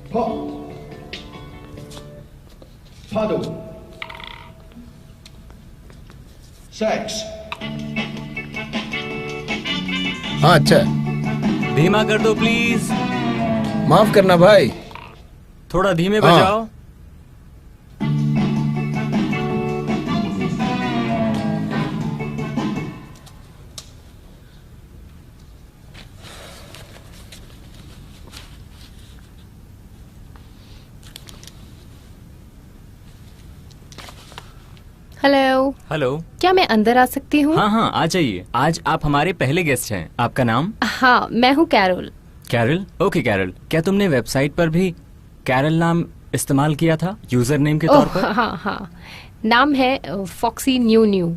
Pot. Puddle. Sex. हाँ अच्छा, धीमा कर दो प्लीज। माफ करना भाई। थोड़ा धीमे हाँ। बजाओ। हेलो। हेलो। क्या मैं अंदर आ सकती हूँ? हाँ हाँ, आ जाइए। आज आप हमारे पहले गेस्ट हैं। आपका नाम? हाँ, मैं हूँ कैरोल। कैरल? ओके कैरल, क्या तुमने वेबसाइट पर भी कैरल नाम इस्तेमाल किया था यूजर नेम के तौर पर? हाँ हाँ, नाम है Foxy new new.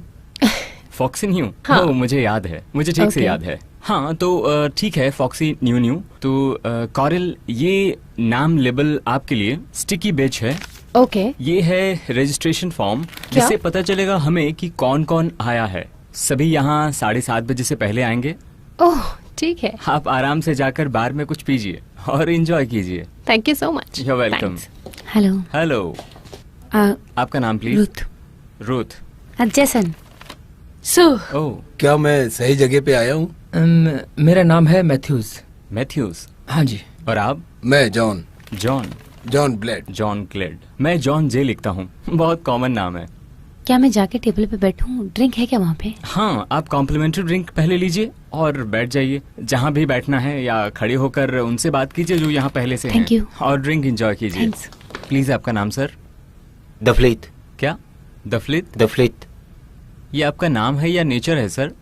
Foxy new? हाँ। ओह, मुझे याद है, मुझे ठीक से Okay. याद है। हाँ तो ठीक है, फॉक्सी न्यू न्यू। तो कॉरल, ये नाम लेबल आपके लिए स्टिकी बेच है। ओके। ये है रजिस्ट्रेशन फॉर्म, जिससे पता चलेगा हमें कि कौन कौन आया है। सभी यहाँ 7:30 बजे से पहले आएंगे। ओह ठीक है। आप आराम से जाकर बार में कुछ पीजिए और एंजॉय कीजिए। Thank you so much. You welcome. Hello. Hello, आपका नाम प्लीज? रुथ। रुथ। जैसन। ओह, क्या मैं सही जगह पे आया हूँ? मेरा नाम है मैथ्यूज। मैथ्यूज। हाँ जी। और आप? मैं John. John Blade. John Clade. मैं जॉन जे लिखता हूँ। बहुत कॉमन नाम है। क्या मैं जाके टेबल पे बैठूं? ड्रिंक है क्या वहाँ पे? हाँ, आप कॉम्प्लीमेंट्री ड्रिंक पहले लीजिए और बैठ जाइए जहाँ भी बैठना है, या खड़े होकर उनसे बात कीजिए जो यहाँ पहले से Thank हैं। you. और ड्रिंक एंजॉय कीजिए। Thanks. प्लीज, आपका नाम सर? दफलीत। क्या? दफलित? दफलीत। ये आपका नाम है या नेचर है सर?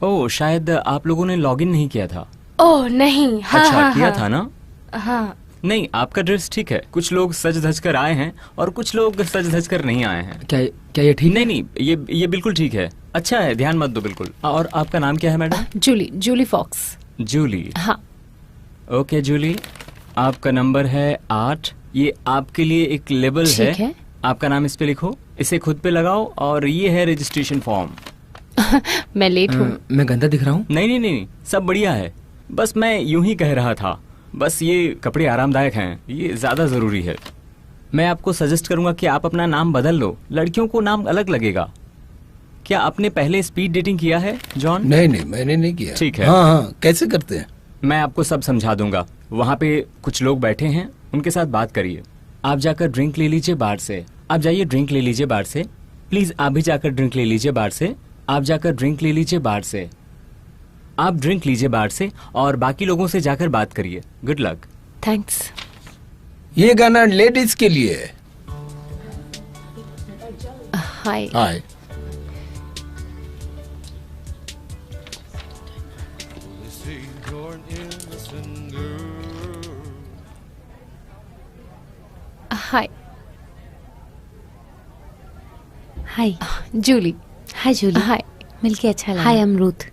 ओह, शायद आप लोगों ने लॉगिन नहीं किया था। ओह नहीं। हाँ, अच्छा हाँ, किया हाँ, था ना? हाँ। नहीं, आपका ड्रेस ठीक है। कुछ लोग सज धज कर आए हैं और कुछ लोग सज धज कर नहीं आए हैं। क्या ये ठीक? नहीं नहीं, ये बिल्कुल ठीक है। अच्छा है, ध्यान मत दो बिल्कुल। और आपका नाम क्या है मैडम? जूली फॉक्स। जूली। हाँ। ओके जूली, आपका नंबर है 8। ये आपके लिए एक लेबल ठीक है। आपका नाम इस पे लिखो, इसे खुद पे लगाओ, और ये है रजिस्ट्रेशन फॉर्म। मैं लेट हूँ। मैं गंदा दिख रहा हूँ? नहीं, सब बढ़िया है। बस मैं यूं ही कह रहा था। बस ये कपड़े आरामदायक हैं, ये ज्यादा जरूरी है। मैं आपको सजेस्ट करूंगा कि आप अपना नाम बदल लो। लड़कियों को नाम अलग लगेगा। क्या आपने पहले स्पीड डेटिंग किया है जॉन? नहीं, मैंने नहीं किया। ठीक है। हाँ, कैसे करते हैं? मैं आपको सब समझा दूंगा। वहाँ पे कुछ लोग बैठे हैं, उनके साथ बात करिए। आप जाकर ड्रिंक ले लीजिए बार से। आप जाइए ड्रिंक ले लीजिए बार से। प्लीज आप भी जाकर ड्रिंक ले लीजिए बार से। आप जाकर ड्रिंक ले लीजिए बार से। आप ड्रिंक लीजिए बार से और बाकी लोगों से जाकर बात करिए। Good luck. थैंक्स। ये गाना लेडीज के लिए है। हाय। हाय। हाय। हाय जूली। हाय जूली। हाय। मिलके अच्छा लगा। Hi, I am Ruth.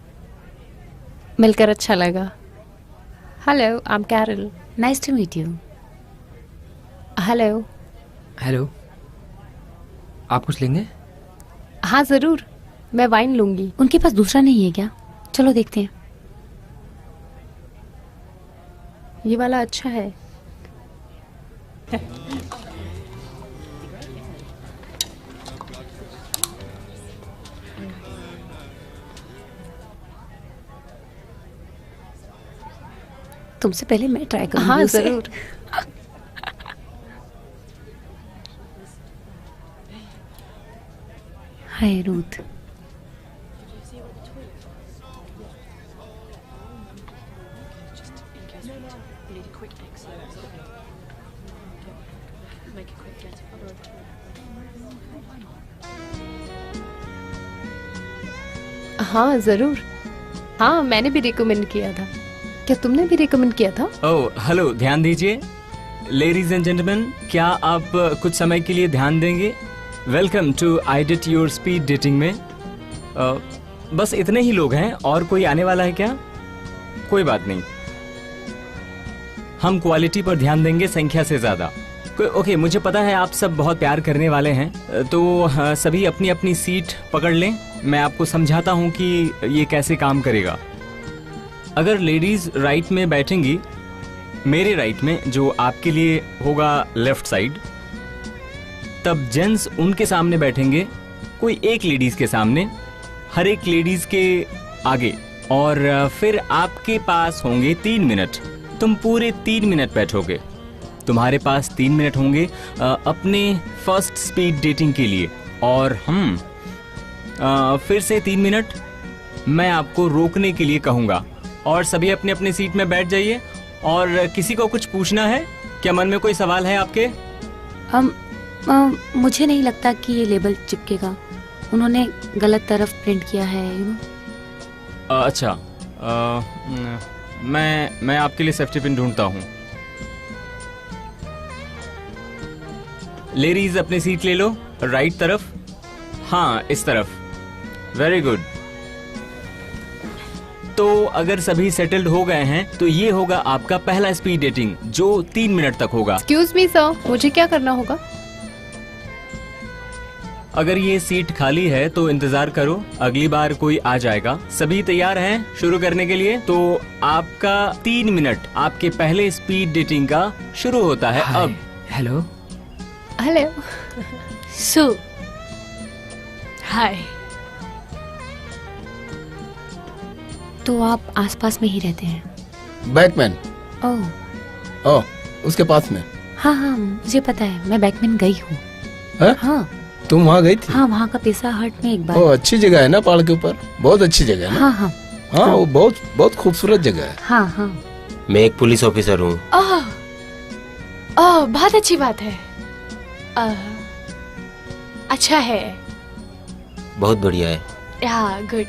मिलकर अच्छा लगा। Hello, I am Carol. Nice to meet you. Hello. Hello, आप कुछ लेंगे? हाँ जरूर, मैं वाइन लूंगी। उनके पास दूसरा नहीं है क्या? चलो देखते हैं। ये वाला अच्छा है। तुमसे पहले मैं ट्राई करूंगी। हाँ उसे। जरूर। हाय रूथ। हाँ जरूर। हाँ, मैंने भी रिकमेंड किया था। क्या तुमने भी रिकमेंड किया था? ओह हेलो, ध्यान दीजिए। लेडीज एंड जेंटलमैन, क्या आप कुछ समय के लिए ध्यान देंगे? वेलकम टू आई डिट योर स्पीड डेटिंग में। बस इतने ही लोग हैं, और कोई आने वाला है क्या? कोई बात नहीं, हम क्वालिटी पर ध्यान देंगे संख्या से ज्यादा। ओके, मुझे पता है आप सब बहुत प्यार करने वाले हैं, तो सभी अपनी अपनी सीट पकड़ लें। मैं आपको समझाता हूँ कि ये कैसे काम करेगा। अगर लेडीज राइट में बैठेंगी मेरे राइट में जो आपके लिए होगा लेफ्ट साइड, तब जेंट्स उनके सामने बैठेंगे, कोई एक लेडीज के सामने, हर एक लेडीज के आगे, और फिर आपके पास होंगे 3 मिनट। तुम पूरे 3 मिनट बैठोगे। तुम्हारे पास 3 मिनट होंगे अपने फर्स्ट स्पीड डेटिंग के लिए, और हम फिर से 3 मिनट मैं आपको रोकने के लिए कहूंगा, और सभी अपने अपने सीट में बैठ जाइए। और किसी को कुछ पूछना है क्या? मन में कोई सवाल है आपके? मुझे नहीं लगता कि ये लेबल चिपकेगा। उन्होंने गलत तरफ प्रिंट किया है, यू नो। अच्छा, मैं आपके लिए सेफ्टी पिन ढूंढता हूँ। लेडीज अपनी सीट ले लो, राइट तरफ। हाँ, इस तरफ। Very good. तो अगर सभी सेटल्ड हो गए हैं तो ये होगा आपका पहला स्पीड डेटिंग, जो 3 मिनट तक होगा। एक्सक्यूज मी सर, मुझे क्या करना होगा? अगर ये सीट खाली है तो इंतजार करो, अगली बार कोई आ जाएगा। सभी तैयार हैं शुरू करने के लिए? तो आपका 3 मिनट आपके पहले स्पीड डेटिंग का शुरू होता है अब। हेलो। हेलो। सो हाय। तो आप आसपास में ही रहते हैं? बैकमैन। ओह, ओह, उसके पास में। हाँ हाँ, मुझे पता है, मैं बैकमैन गई हूँ। हैं? हाँ तुम वहाँ गई थी? हाँ, वहाँ का पिज़्ज़ा हट में एक बार। ओ, अच्छी जगह है ना, पहाड़ के ऊपर। बहुत अच्छी जगह है ना। हाँ हाँ हाँ, वो बहुत बहुत खूबसूरत जगह है। हाँ हाँ। मैं एक पुलिस ऑफिसर हूँ। ओह, बहुत अच्छी बात है। अच्छा है। बहुत बढ़िया है। हाँ, गुड।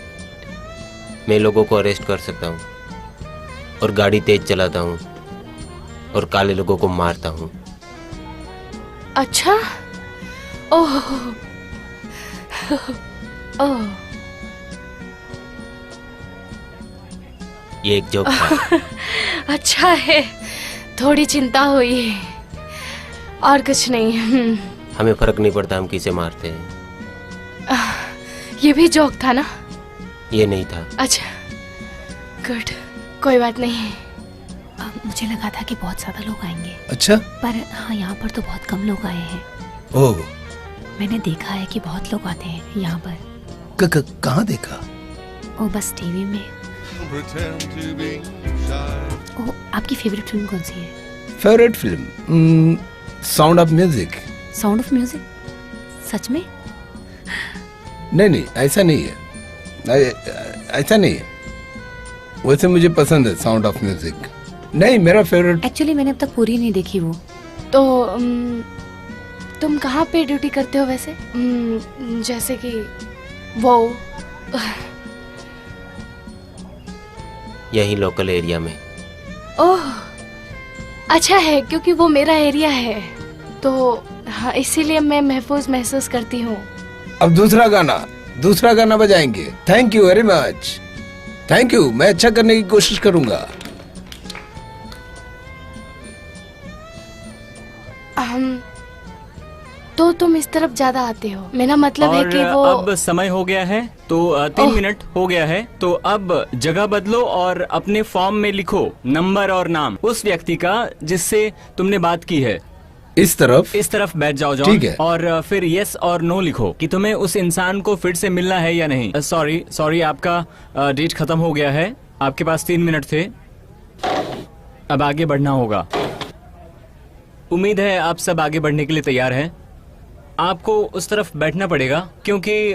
मैं लोगों को अरेस्ट कर सकता हूँ, और गाड़ी तेज चलाता हूँ, और काले लोगों को मारता हूँ। अच्छा। ओह ओह, ये एक जोक था। अच्छा है, थोड़ी चिंता हुई, और कुछ नहीं। हमें फर्क नहीं पड़ता हम किसे मारते हैं। ये भी जोक था ना? ये नहीं था। अच्छा, गुड, कोई बात नहीं। मुझे लगा था कि बहुत ज्यादा लोग आएंगे, अच्छा। पर हाँ, यहाँ पर तो बहुत कम लोग आए हैं। ओह, मैंने देखा है कि बहुत लोग आते हैं यहाँ पर। कहाँ देखा? ओ, बस टीवी में। ओ, आपकी फेवरेट फिल्म कौन सी है? Favourite film Sound of Music. Sound of Music? सच में? नहीं, ऐसा नहीं है। ऐसा नहीं है। वैसे मुझे पसंद है साउंड ऑफ म्यूजिक। नहीं, मेरा फेवरेट। एक्चुअली मैंने अब तक पूरी नहीं देखी वो। तो तुम कहाँ पे ड्यूटी करते हो वैसे? जैसे कि वो यही लोकल एरिया में। ओह, अच्छा है, क्योंकि वो मेरा एरिया है, तो हाँ, इसीलिए मैं महसूस करती हूँ। अब दूसरा गाना बजाएंगे। Thank you very much. Thank you, मैं अच्छा करने की कोशिश करूंगा। तो तुम इस तरफ ज्यादा आते हो, मेरा मतलब है कि वो। अब समय हो गया है, तो 3 मिनट हो गया है, तो अब जगह बदलो और अपने फॉर्म में लिखो नंबर और नाम उस व्यक्ति का जिससे तुमने बात की है। इस तरफ बैठ जाओ जॉन। ठीक है। और फिर यस और नो लिखो कि तुम्हें उस इंसान को फिर से मिलना है या नहीं। सॉरी, आपका डेट खत्म हो गया है। आपके पास 3 मिनट थे, अब आगे बढ़ना होगा। उम्मीद है आप सब आगे बढ़ने के लिए तैयार हैं। आपको उस तरफ बैठना पड़ेगा क्योंकि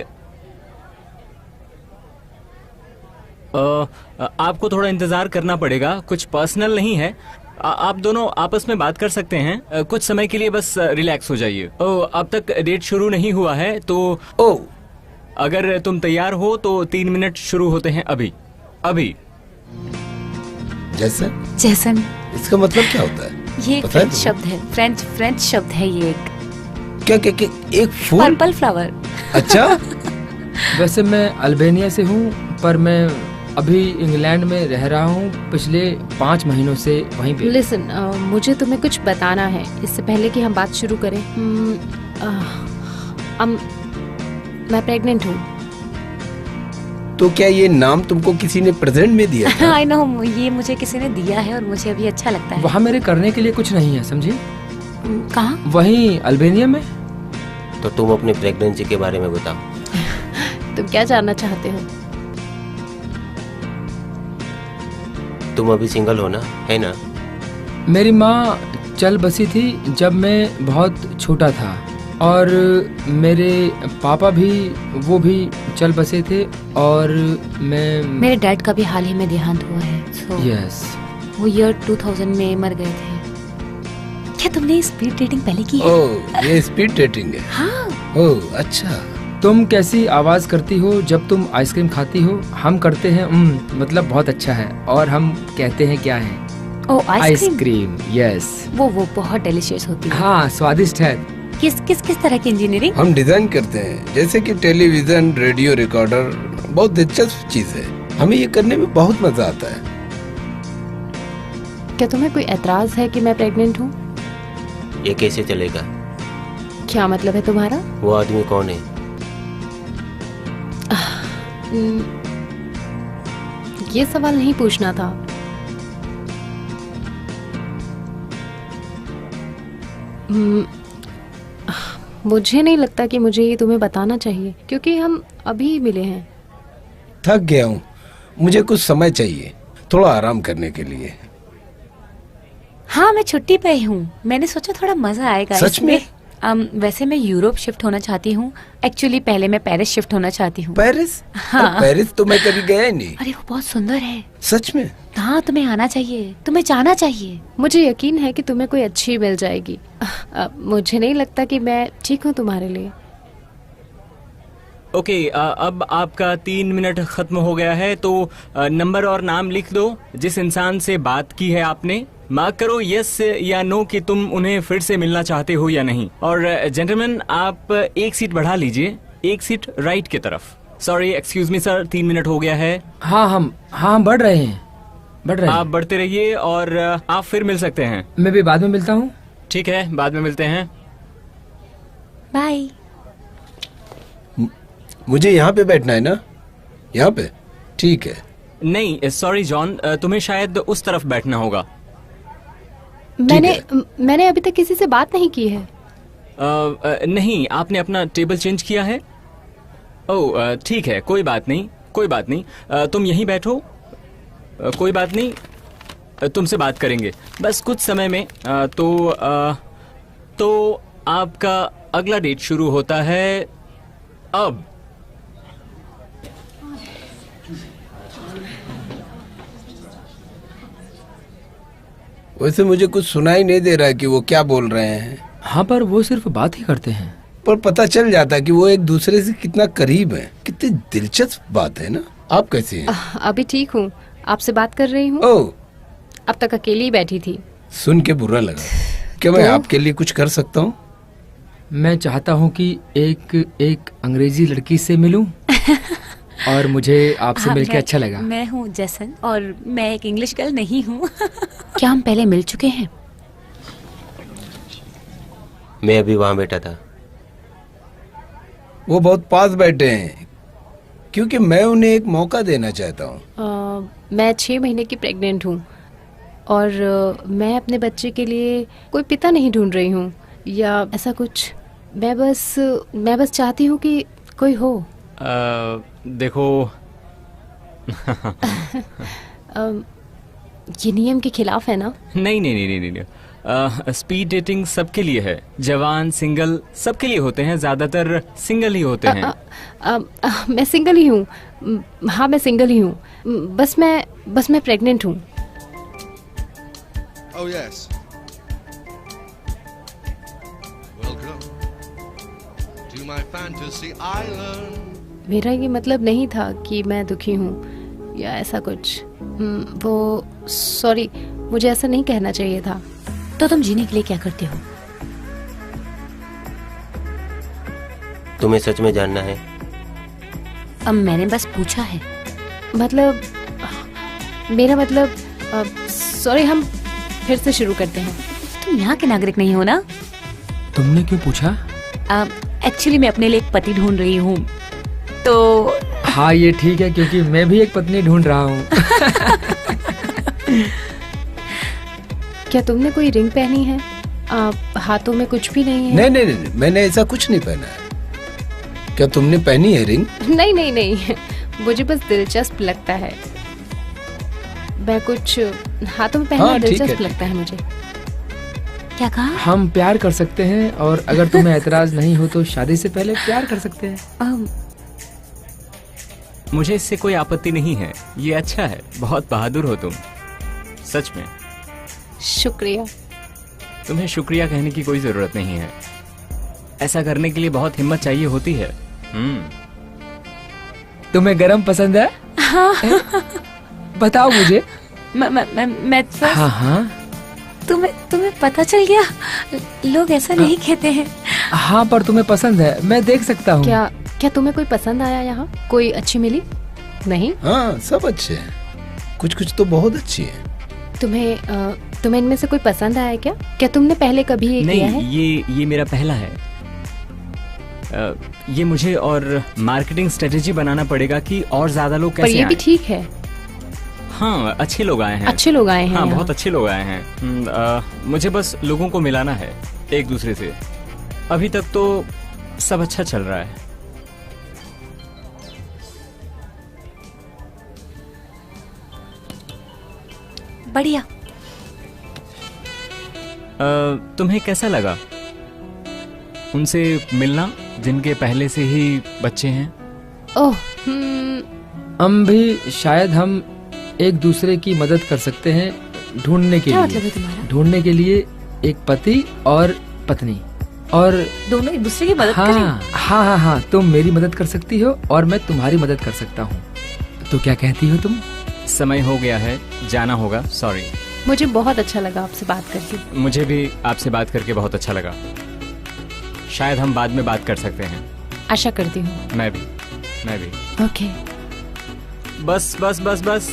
आपको थोड़ा इंतजार करना पड़ेगा। कुछ पर्सनल नहीं है, आप दोनों आपस में बात कर सकते हैं। कुछ समय के लिए बस रिलैक्स हो जाइए। अब तक डेट शुरू नहीं हुआ है, तो अगर तुम तैयार हो तो 3 मिनट शुरू होते हैं अभी। जैसन इसका मतलब क्या होता है? ये एक पता है फ्रेंच शब्द है। फ्रेंच शब्द है ये एक। क्या एक फूल? Purple flower. अच्छा। वैसे मैं अल्बानिया से हूँ, पर मैं अभी इंग्लैंड में रह रहा हूँ पिछले 5 महीनों से वहीं पे। लिसन, मुझे तुम्हें कुछ बताना है इससे पहले कि हम बात शुरू करें। मैं प्रेग्नेंट हूँ। तो क्या ये नाम तुमको किसी ने प्रेजेंट में दिया था? आई नो, ये मुझे किसी ने दिया है और मुझे अभी अच्छा लगता है। वहाँ मेरे करने के लिए कुछ नहीं है, समझी? कहाँ? वहीं अल्बेनिया में। तो तुम अपनी प्रेगनेंसी के बारे में बताओ। तुम क्या जानना चाहते हो? तुम अभी सिंगल हो ना, है ना? मेरी माँ चल बसी थी जब मैं बहुत छोटा था, और मेरे पापा भी, वो भी चल बसे थे, और मेरे डैड का भी हाल ही में देहांत हुआ है। यस। वो ईयर 2000 में मर गए थे। क्या तुमने स्पीड डेटिंग पहले की है? ओह, ये स्पीड डेटिंग है? हाँ। ओह अच्छा। तुम कैसी आवाज करती हो जब तुम आइसक्रीम खाती हो? हम करते हैं मतलब बहुत अच्छा है, और हम कहते हैं क्या है? ओह, आइसक्रीम। यस। वो बहुत डिलीशियस होती है। हाँ, स्वादिष्ट है। किस तरह की इंजीनियरिंग? हम डिजाइन करते हैं, जैसे कि टेलीविजन, रेडियो रिकॉर्डर। बहुत दिलचस्प चीज है, हमें ये करने में बहुत मजा आता है। क्या तुम्हें कोई एतराज है कि मैं प्रेग्नेंट हूँ? ये कैसे चलेगा? क्या मतलब है तुम्हारा? वो आदमी कौन है? ये सवाल नहीं पूछना था। मुझे नहीं लगता कि मुझे ये तुम्हें बताना चाहिए, क्योंकि हम अभी मिले हैं। थक गया हूँ, मुझे कुछ समय चाहिए थोड़ा आराम करने के लिए। हाँ, मैं छुट्टी पे हूँ। मैंने सोचा थोड़ा मजा आएगा। सच में? वैसे मैं यूरोप शिफ्ट होना चाहती हूँ। एक्चुअली पहले मैं पेरिस शिफ्ट होना चाहती हूँ। पेरिस? हाँ। पेरिस तो मैं कभी गया ही नहीं। अरे वो बहुत सुंदर है। सच में? हाँ, तुम्हें आना चाहिए, तुम्हें जाना चाहिए। मुझे यकीन है कि तुम्हें कोई अच्छी मिल जाएगी। मुझे नहीं लगता कि मैं ठीक हूँ तुम्हारे लिए। ओके, अब आपका 3 मिनट खत्म हो गया है, तो नंबर और नाम लिख दो जिस इंसान से बात की है आपने। मार्क करो यस या नो कि तुम उन्हें फिर से मिलना चाहते हो या नहीं। और जेंटलमैन, आप एक सीट बढ़ा लीजिए, एक सीट राइट की तरफ। Sorry, excuse me sir, 3 minute हो गया है। हाँ, हम बढ़ रहे हैं, आप बढ़ते रहिए और आप फिर मिल सकते हैं। मैं भी बाद में मिलता हूँ। ठीक है, बाद में मिलते हैं। बाय। मुझे यहाँ पे बैठना है ना? यहाँ पे? ठीक है। नहीं, सॉरी जॉन, तुम्हें शायद उस तरफ बैठना होगा। मैंने अभी तक किसी से बात नहीं की है। नहीं, आपने अपना टेबल चेंज किया है? ओह ठीक है, कोई बात नहीं, कोई बात नहीं। तुम यहीं बैठो, कोई बात नहीं, तुमसे बात करेंगे बस कुछ समय में। तो आपका अगला डेट शुरू होता है अब। वैसे मुझे कुछ सुनाई नहीं दे रहा है कि वो क्या बोल रहे हैं। हाँ, पर वो सिर्फ बात ही करते हैं। पर पता चल जाता है कि वो एक दूसरे से कितना करीब है। कितनी दिलचस्प बात है ना। आप कैसी हैं? अभी ठीक हूँ, आपसे बात कर रही हूँ। ओह, अब तक अकेली ही बैठी थी। सुन के बुरा लगा। क्या मैं आपके लिए कुछ कर सकता हूँ? मैं चाहता हूँ कि एक अंग्रेजी लड़की से मिलूं और मुझे आपसे मिलकर अच्छा लगा। मैं हूँ जैसन, और मैं एक इंग्लिश गर्ल नहीं हूँ। क्या हम पहले मिल चुके हैं? मैं अभी वहाँ बैठा था। वो बहुत पास बैठे हैं, क्योंकि मैं उन्हें एक मौका देना चाहता हूँ। मैं 6 महीने की प्रेग्नेंट हूँ, और मैं अपने बच्चे के लिए कोई पिता नहीं ढूंढ रही हूँ या ऐसा कुछ। मैं बस चाहती हूँ कि कोई हो। देखो ये नियम के खिलाफ है ना? नहीं नहीं नहीं नहीं, नहीं। स्पीड डेटिंग सबके लिए है, जवान सिंगल सबके लिए होते हैं, ज्यादातर सिंगल ही होते हैं। मैं सिंगल ही हूँ। हाँ, मैं सिंगल ही हूँ। बस मैं प्रेग्नेंट हूँ। Oh, yes. Welcome to my fantasy island. मेरा ये मतलब नहीं था कि मैं दुखी हूँ या ऐसा कुछ। वो सॉरी, मुझे ऐसा नहीं कहना चाहिए था। तो तुम जीने के लिए क्या करते हो? तुम्हें सच में जानना है? अब मैंने बस पूछा है। मतलब मेरा मतलब सॉरी, हम फिर से शुरू करते हैं। तुम यहाँ के नागरिक नहीं हो ना? तुमने क्यों पूछा? एक्चुअली मैं अपने लिए एक पति ढूंढ रही हूँ, तो हाँ ये ठीक है, क्योंकि मैं भी एक पत्नी ढूंढ रहा हूँ। क्या तुमने कोई रिंग पहनी है? हाथों में कुछ भी नहीं है? नहीं नहीं नहीं, मैंने ऐसा कुछ नहीं पहना है। क्या तुमने पहनी है रिंग? नहीं नहीं नहीं, मुझे बस दिलचस्प लगता है। मैं कुछ हाथों में पहनना हाँ, ठीक दिलचस्प है। लगता है मुझे। क्या कहा? हम प्यार कर सकते हैं, और अगर तुम्हें एतराज नहीं हो तो शादी से पहले प्यार कर सकते हैं। मुझे इससे कोई आपत्ति नहीं है, ये अच्छा है। बहुत बहादुर हो तुम, सच में। शुक्रिया। तुम्हें शुक्रिया कहने की कोई जरूरत नहीं है। ऐसा करने के लिए बहुत हिम्मत चाहिए होती है। तुम्हें गरम पसंद है? हाँ। बताओ मुझे। मैं हाँ हाँ, तुम्हें पता चल गया? लोग ऐसा नहीं कहते हैं। हाँ पर तुम्हें पसंद है, मैं देख सकता हूँ। क्या तुम्हें कोई पसंद आया यहाँ? कोई अच्छी मिली? नहीं? हाँ सब अच्छे हैं, कुछ कुछ तो बहुत अच्छी है। तुम्हें इनमें से कोई पसंद आया क्या? क्या तुमने पहले कभी ये किया है? नहीं, ये मेरा पहला है। ये मुझे और मार्केटिंग स्ट्रेटेजी बनाना पड़ेगा कि और ज्यादा लोग पर कैसे ये भी आएं। ठीक है। हाँ, अच्छे लोग आए हैं। अच्छे लोग आए हैं हाँ, यहाँ। बहुत अच्छे लोग आए हैं। मुझे बस लोगों को मिलाना है एक दूसरे से। अभी तक तो सब अच्छा चल रहा है। बढ़िया। तुम्हें कैसा लगा उनसे मिलना जिनके पहले से ही बच्चे हैं? ओह, हम भी शायद हम एक दूसरे की मदद कर सकते हैं ढूंढने के क्या लिए। मतलब है तुम्हारा? ढूंढने के लिए एक पति और पत्नी, और दोनों एक दूसरे की मदद हाँ करें। हाँ हाँ हाँ, तुम मेरी मदद कर सकती हो और मैं तुम्हारी मदद कर सकता हूँ। तो क्या कहती हो तुम? समय हो गया है, जाना होगा। सॉरी। मुझे बहुत अच्छा लगा आपसे बात करके। मुझे भी आपसे बात करके बहुत अच्छा लगा। शायद हम बाद में बात कर सकते हैं। आशा करती हूँ। मैं भी। ओके। बस बस बस बस,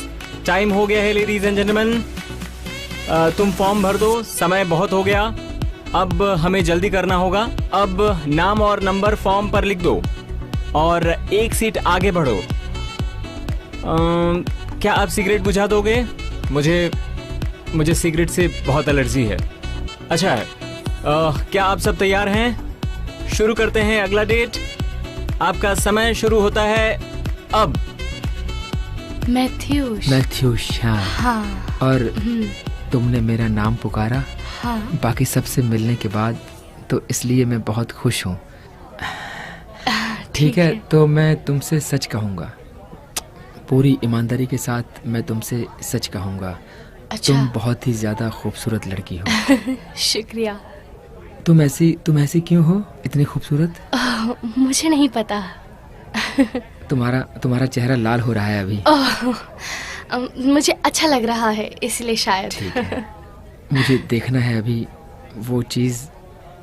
टाइम हो गया है लेडीज एंड जेंटलमैन। तुम फॉर्म भर दो, समय बहुत हो गया। अब हमें जल्दी करना होगा। अब नाम और नंबर फॉर्म पर लिख दो और एक सीट आगे बढ़ो। क्या आप सिगरेट बुझा दोगे? मुझे सिगरेट से बहुत एलर्जी है। अच्छा है। क्या आप सब तैयार हैं? शुरू करते हैं अगला डेट। आपका समय शुरू होता है अब। मैथ्यूस। हाँ। और तुमने मेरा नाम पुकारा हाँ। बाकी सबसे मिलने के बाद, तो इसलिए मैं बहुत खुश हूँ। ठीक है, तो मैं तुमसे सच कहूँगा, पूरी ईमानदारी के साथ मैं तुमसे सच कहूँगा। अच्छा। तुम बहुत ही ज्यादा खूबसूरत लड़की हो। शुक्रिया। तुम ऐसी क्यों हो, इतनी खूबसूरत? मुझे नहीं पता। तुम्हारा चेहरा लाल हो रहा है अभी। मुझे अच्छा लग रहा है इसलिए शायद। ठीक है। मुझे देखना है अभी वो चीज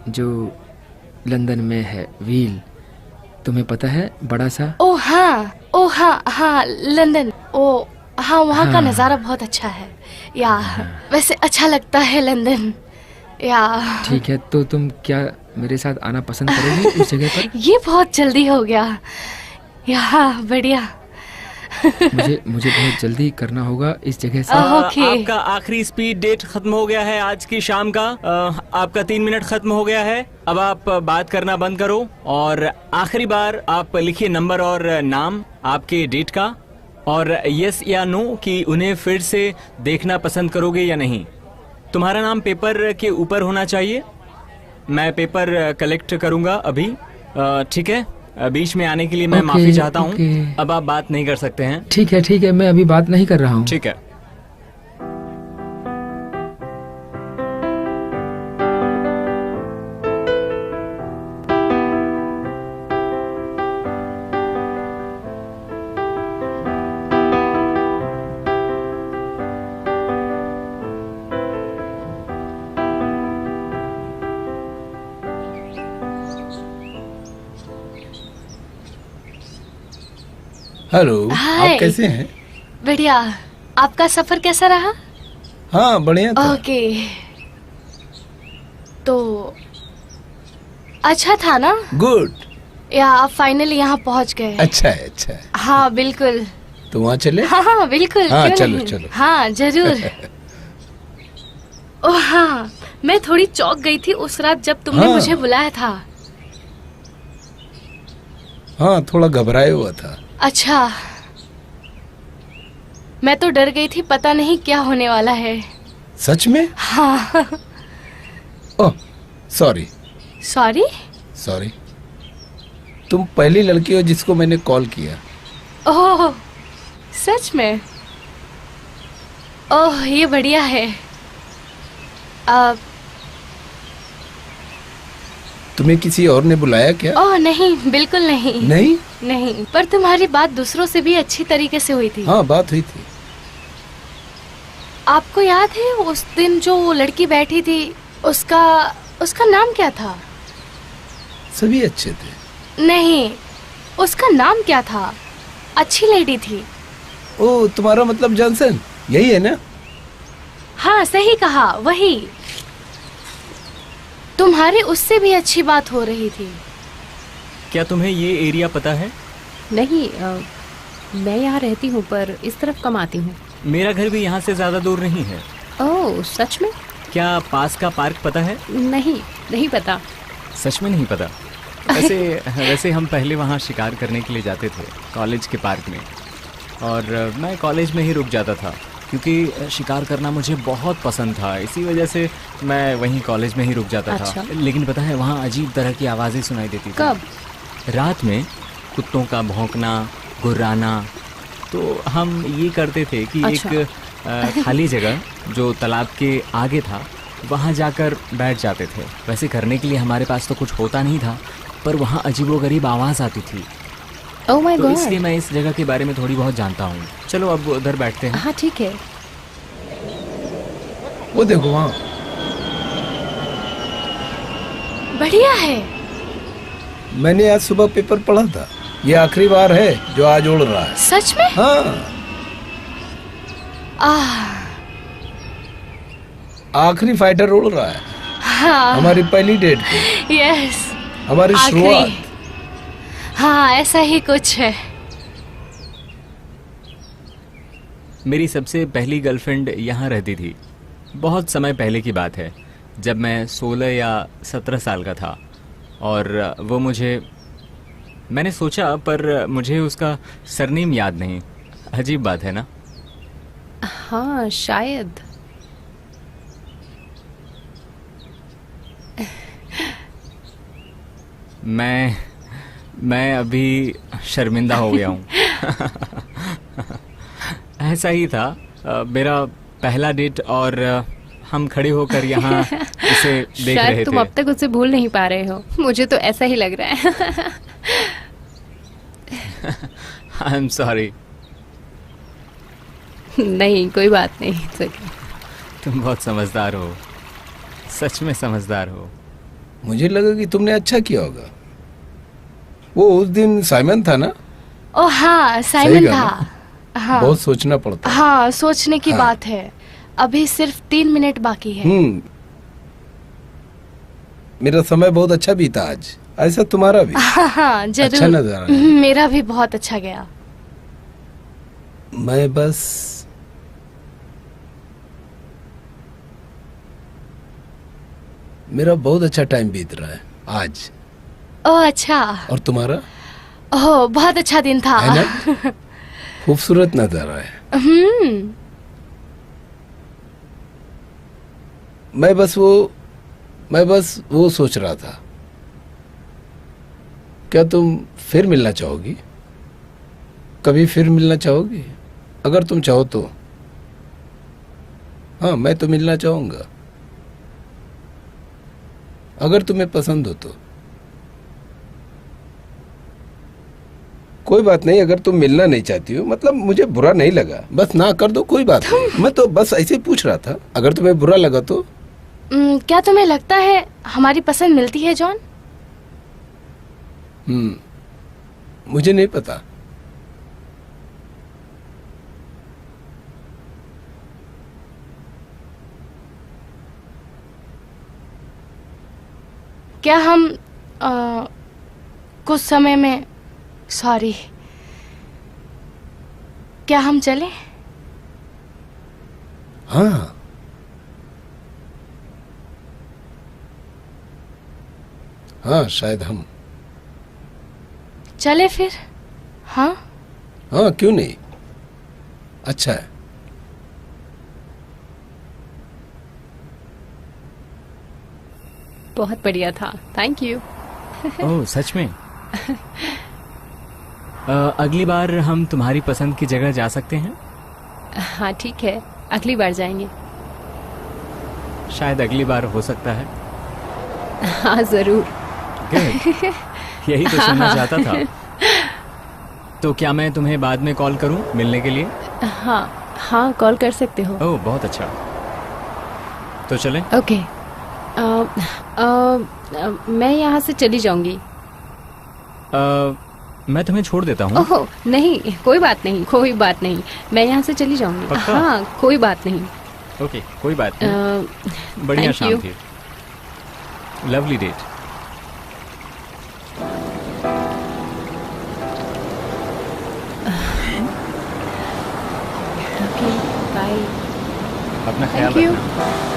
जो लंदन में है, व्हील। तुम्हें पता है, बड़ा सा। ओह हाँ, लंदन। ओ हाँ, वहाँ का नज़ारा बहुत अच्छा है। वैसे अच्छा लगता है लंदन। ठीक है, तो तुम क्या मेरे साथ आना पसंद करोगी उस जगह पर? ये बहुत जल्दी हो गया। बढ़िया। मुझे बहुत जल्दी करना होगा इस जगह से। आपका आखिरी स्पीड डेट खत्म हो गया है आज की शाम का। आपका 3 मिनट खत्म हो गया है। अब आप बात करना बंद करो और आखिरी बार आप लिखिए नंबर और नाम आपके डेट का, और यस या नो कि उन्हें फिर से देखना पसंद करोगे या नहीं। तुम्हारा नाम पेपर के ऊपर होना चाहिए। मैं पेपर कलेक्ट करूंगा अभी। ठीक है, बीच में आने के लिए मैं माफी चाहता हूँ। अब आप बात नहीं कर सकते हैं। ठीक है, मैं अभी बात नहीं कर रहा हूँ। ठीक है। हेलो, हाय। आप कैसे हैं? बढ़िया। आपका सफर कैसा रहा? हाँ बढ़िया था। ओके, तो अच्छा था ना? गुड। या आप फाइनली यहाँ पहुँच गए। अच्छा है, अच्छा है। हाँ बिल्कुल। तो वहाँ चले? हाँ हाँ बिल्कुल, हाँ, क्यों चलो, नहीं? चलो। हाँ जरूर। ओह हाँ, मैं थोड़ी चौंक गई थी उस रात जब तुमने हाँ। मुझे बुलाया था। हाँ, थोड़ा घबराया हुआ था। अच्छा, मैं तो डर गई थी, पता नहीं क्या होने वाला है। सच में? हाँ। ओह, सॉरी सॉरी? सॉरी। तुम पहली लड़की हो जिसको मैंने कॉल किया। ओह सच में? ओह ये बढ़िया है। तुम्हें किसी और ने बुलाया क्या? ओह नहीं, बिल्कुल नहीं। नहीं? नहीं, पर तुम्हारी बात दूसरों से भी अच्छी तरीके से हुई थी। हाँ, बात हुई थी। आपको याद है उस दिन जो वो लड़की बैठी थी, उसका नाम क्या था? सभी अच्छे थे। नहीं, उसका नाम क्या था? अच्छी लेडी थी। ओ, तुम्हारा मतलब जॉनसन, यही है ना? हाँ सही कहा, वही। तुम्हारी उससे भी अच्छी बात हो रही थी। क्या तुम्हें ये एरिया पता है? नहीं, मैं यहाँ रहती हूँ पर इस तरफ कम आती हूँ। मेरा घर भी यहाँ से ज्यादा दूर नहीं है। ओह सच में? क्या पास का पार्क पता है? नहीं, नहीं पता। सच में नहीं पता? वैसे हम पहले वहाँ शिकार करने के लिए जाते थे कॉलेज के पार्क में, और मैं कॉलेज में ही रुक जाता था क्योंकि शिकार करना मुझे बहुत पसंद था। इसी वजह से मैं वहीं कॉलेज में ही रुक जाता अच्छा। था। लेकिन पता है वहाँ अजीब तरह की आवाज़ें सुनाई देती थी। कब? रात में कुत्तों का भौंकना, गुर्राना। तो हम ये करते थे कि अच्छा। एक खाली जगह जो तालाब के आगे था वहाँ जाकर बैठ जाते थे। वैसे करने के लिए हमारे पास तो कुछ होता नहीं था, पर वहाँ अजीबोगरीब आवाज़ आती थी। ओह माय तो गॉड। इसलिए मैं इस जगह के बारे में थोड़ी बहुत जानता हूँ। चलो अब उधर बैठते हैं। हाँ ठीक है। वो देखो वहाँ। बढ़िया है। मैंने आज सुबह पेपर पढ़ा था, ये आखिरी बार है जो आज उड़ रहा है। सच में? हाँ, आखिरी फाइटर उड़ रहा है। हाँ। हमारी पहली डेट पे, यस। हमारी शुरुआत। हाँ ऐसा ही कुछ है। मेरी सबसे पहली गर्लफ्रेंड यहाँ रहती थी। बहुत समय पहले की बात है, जब मैं 16 या 17 साल का था। और वो मैंने सोचा, पर मुझे उसका सरनेम याद नहीं। अजीब बात है ना? हाँ शायद। मैं अभी शर्मिंदा हो गया हूँ। ऐसा ही था मेरा पहला डेट, और हम खड़े होकर यहाँ इसे देख रहे शायद तुम थे। अब तक उसे भूल नहीं पा रहे हो। मुझे तो ऐसा ही लग रहा है। I am sorry. नहीं कोई बात नहीं। It's okay. तुम बहुत समझदार हो, सच में समझदार हो। मुझे लगा कि तुमने अच्छा किया होगा। वो उस दिन साइमन था ना? ओ हाँ साइमन कहा था। हाँ बहुत सोचना पड़ता है। हाँ, सोचने की हाँ। बात है। अभी सिर्फ 3 मिनट बाकी है। मेरा समय बहुत अच्छा बीता आज। ऐसा तुम्हारा भी? हाँ हाँ जरूर। अच्छा नजारा है। मेरा भी बहुत अच्छा गया। मैं बस मेरा बहुत अच्छा टाइम बीत रहा है आज। ओह अच्छा। और तुम्हारा? ओह बहुत अच्छा दिन था। है ना? खूबसूरत नजारा है। मैं बस वो सोच रहा था, क्या तुम फिर मिलना चाहोगी? कभी फिर मिलना चाहोगी? अगर तुम चाहो तो। हाँ, मैं तो मिलना चाहूंगा, अगर तुम्हें पसंद हो तो। कोई बात नहीं, अगर तुम मिलना नहीं चाहती हो, मतलब मुझे बुरा नहीं लगा, बस ना कर दो, कोई बात नहीं। मैं तो बस ऐसे ही पूछ रहा था, अगर तुम्हें बुरा लगा तो। क्या तुम्हें लगता है हमारी पसंद मिलती है जॉन? मुझे नहीं पता। क्या हम कुछ समय में। सॉरी, क्या हम चलें? हाँ, हाँ शायद हम। चले फिर? हाँ हाँ, क्यों नहीं, अच्छा है। बहुत बढ़िया था, थैंक यू। ओह सच में? अगली बार हम तुम्हारी पसंद की जगह जा सकते हैं? हाँ ठीक है, अगली बार जाएंगे। शायद अगली बार हो सकता है। हाँ जरूर। Good. यही तो सुनना चाहता था। तो क्या मैं तुम्हें बाद में कॉल करूं मिलने के लिए? हाँ हाँ, कॉल कर सकते हो। ओह बहुत अच्छा, तो चलें? ओके। मैं यहाँ से चली जाऊंगी। मैं तुम्हें छोड़ देता हूँ। ओह नहीं, कोई बात नहीं, कोई बात नहीं, मैं यहाँ से चली जाऊंगी। पक्का? हाँ कोई बात नहीं। ओके कोई बात नहीं। बढ़िया thank शाम you. थी, लवली डेट। Okay bye. अपना ख्याल Thank you. रखना।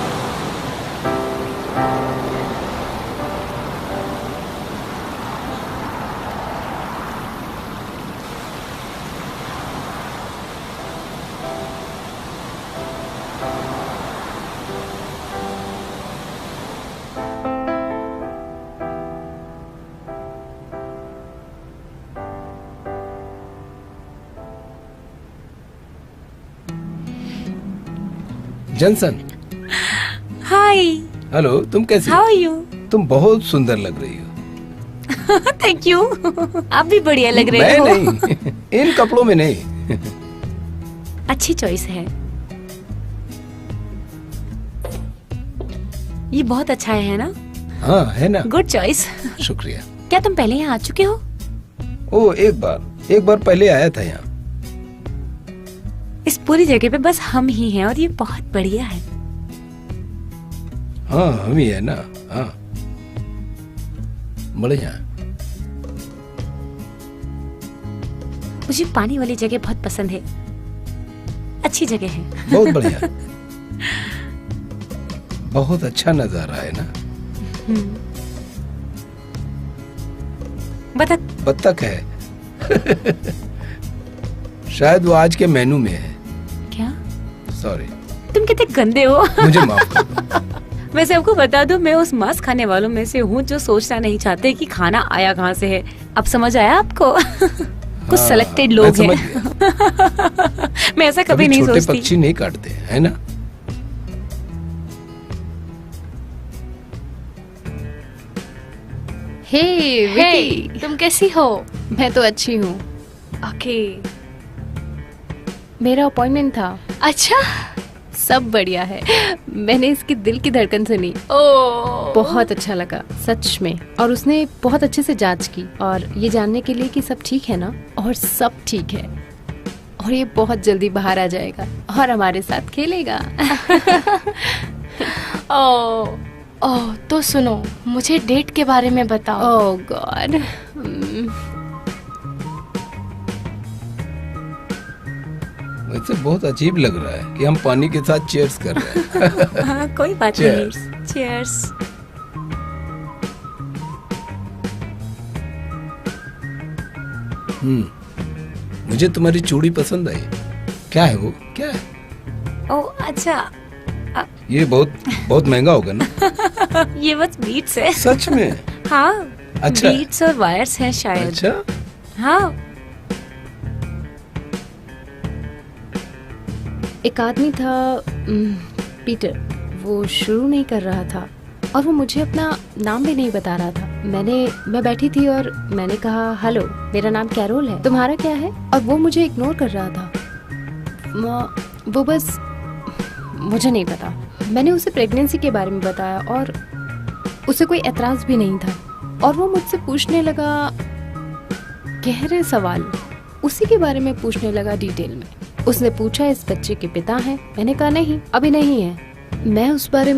जॉनसन। हाय, हेलो, तुम कैसी हाउ हो? Are you? तुम बहुत सुंदर लग रही हो। Thank you. आप भी बढ़िया लग रहे मैं हो। नहीं, इन कपड़ों में नहीं। अच्छी चॉइस है, ये बहुत अच्छा है ना? हाँ है ना। Good choice. शुक्रिया। क्या तुम पहले यहाँ आ चुके हो? ओ एक बार पहले आया था यहाँ। इस पूरी जगह पे बस हम ही हैं और ये बहुत बढ़िया है। हाँ हम ही है ना। हाँ बढ़िया। मुझे पानी वाली जगह बहुत पसंद है, अच्छी जगह है। बहुत बढ़िया। बहुत अच्छा नजारा है ना। बत्तख है। शायद वो आज के मेनू में है। क्या? सॉरी। तुम कितने गंदे हो। मुझे माफ कर दो। वैसे आपको बता दूं, मैं उस मांस खाने वालों में से हूँ जो सोचना नहीं चाहते कि खाना आया कहाँ से है। अब समझ आया आपको? कुछ हाँ, सेलेक्टेड लोग मैं हैं। समझ गया। मैं ऐसा कभी नहीं छोटे सोचती। पक्षी नहीं काटते है ना। हे विकी, हे, तुम कैसी हो? मैं तो अच्छी हूँ। ओके। मेरा अपॉइंटमेंट था। अच्छा। सब बढ़िया है। मैंने इसकी दिल की धड़कन सुनी, ओ बहुत अच्छा लगा सच में। और उसने बहुत अच्छे से जांच की और ये जानने के लिए कि सब ठीक है ना, और सब ठीक है। और ये बहुत जल्दी बाहर आ जाएगा और हमारे साथ खेलेगा। ओह, तो सुनो, मुझे डेट के बारे में बताओ। ओह गॉड। वैसे बहुत अजीब लग रहा है कि हम पानी के साथ चीयर्स कर रहे हैं। हाँ, कोई बात Cheers. नहीं। चीयर्स। मुझे तुम्हारी चूड़ी पसंद आई। क्या है वो, क्या है? ओह अच्छा, ये बहुत महंगा होगा ना। ये बस बीट्स है। सच में? हाँ, अच्छा। बीट्स और वायर्स हैं शायद। अच्छा। हाँ। एक आदमी था, पीटर, वो शुरू नहीं कर रहा था और वो मुझे अपना नाम भी नहीं बता रहा था। मैं बैठी थी और मैंने कहा हेलो, मेरा नाम कैरोल है, तुम्हारा क्या है? और वो मुझे इग्नोर कर रहा था। वो बस, मुझे नहीं पता। मैंने उसे प्रेगनेंसी के बारे में बताया और उसे कोई एतराज भी नहीं था। और वो मुझसे पूछने लगा गहरे सवाल, उसी के बारे में पूछने लगा डिटेल में। उसने पूछा इस बच्चे के पिता हैं? मैंने कहा नहीं, अभी नहीं है। मैं उस बारे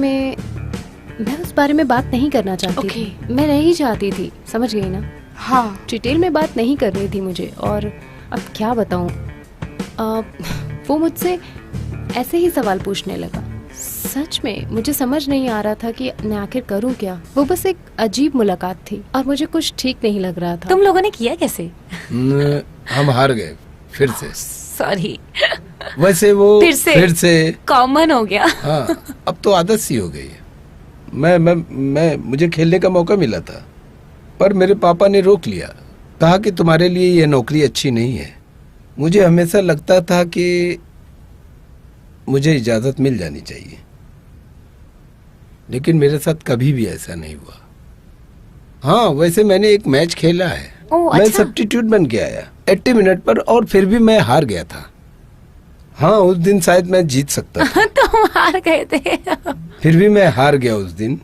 में बात नहीं करना चाहती थी। मैं नहीं चाहती थी, समझ गई ना। हाँ। डिटेल में बात नहीं करनी थी मुझे, और अब क्या बताऊं, वो मुझसे ऐसे ही सवाल पूछने लगा। सच में मुझे समझ नहीं आ रहा था कि मैं आखिर करूं क्या। वो बस एक अजीब मुलाकात थी और मुझे कुछ ठीक नहीं लग रहा था। तुम लोगों ने किया कैसे? हम हार गए फिर से। सॉरी। वैसे वो फिर से कॉमन हो गया। हाँ, अब तो आदत सी हो गई है। मुझे खेलने का मौका मिला था, पर मेरे पापा ने रोक लिया। कहा कि तुम्हारे लिए यह नौकरी अच्छी नहीं है। मुझे हमेशा लगता था कि मुझे इजाजत मिल जानी चाहिए, लेकिन मेरे साथ कभी भी ऐसा नहीं हुआ। हाँ, वैसे मैंने एक मैच खेला है। मैं सब्स्टिट्यूट बन के आया 80 मिनट पर, और फिर भी मैं हार गया था। हाँ, उस दिन शायद मैं जीत सकता था। तुम हार गए थे। फिर भी मैं हार गया उस दिन।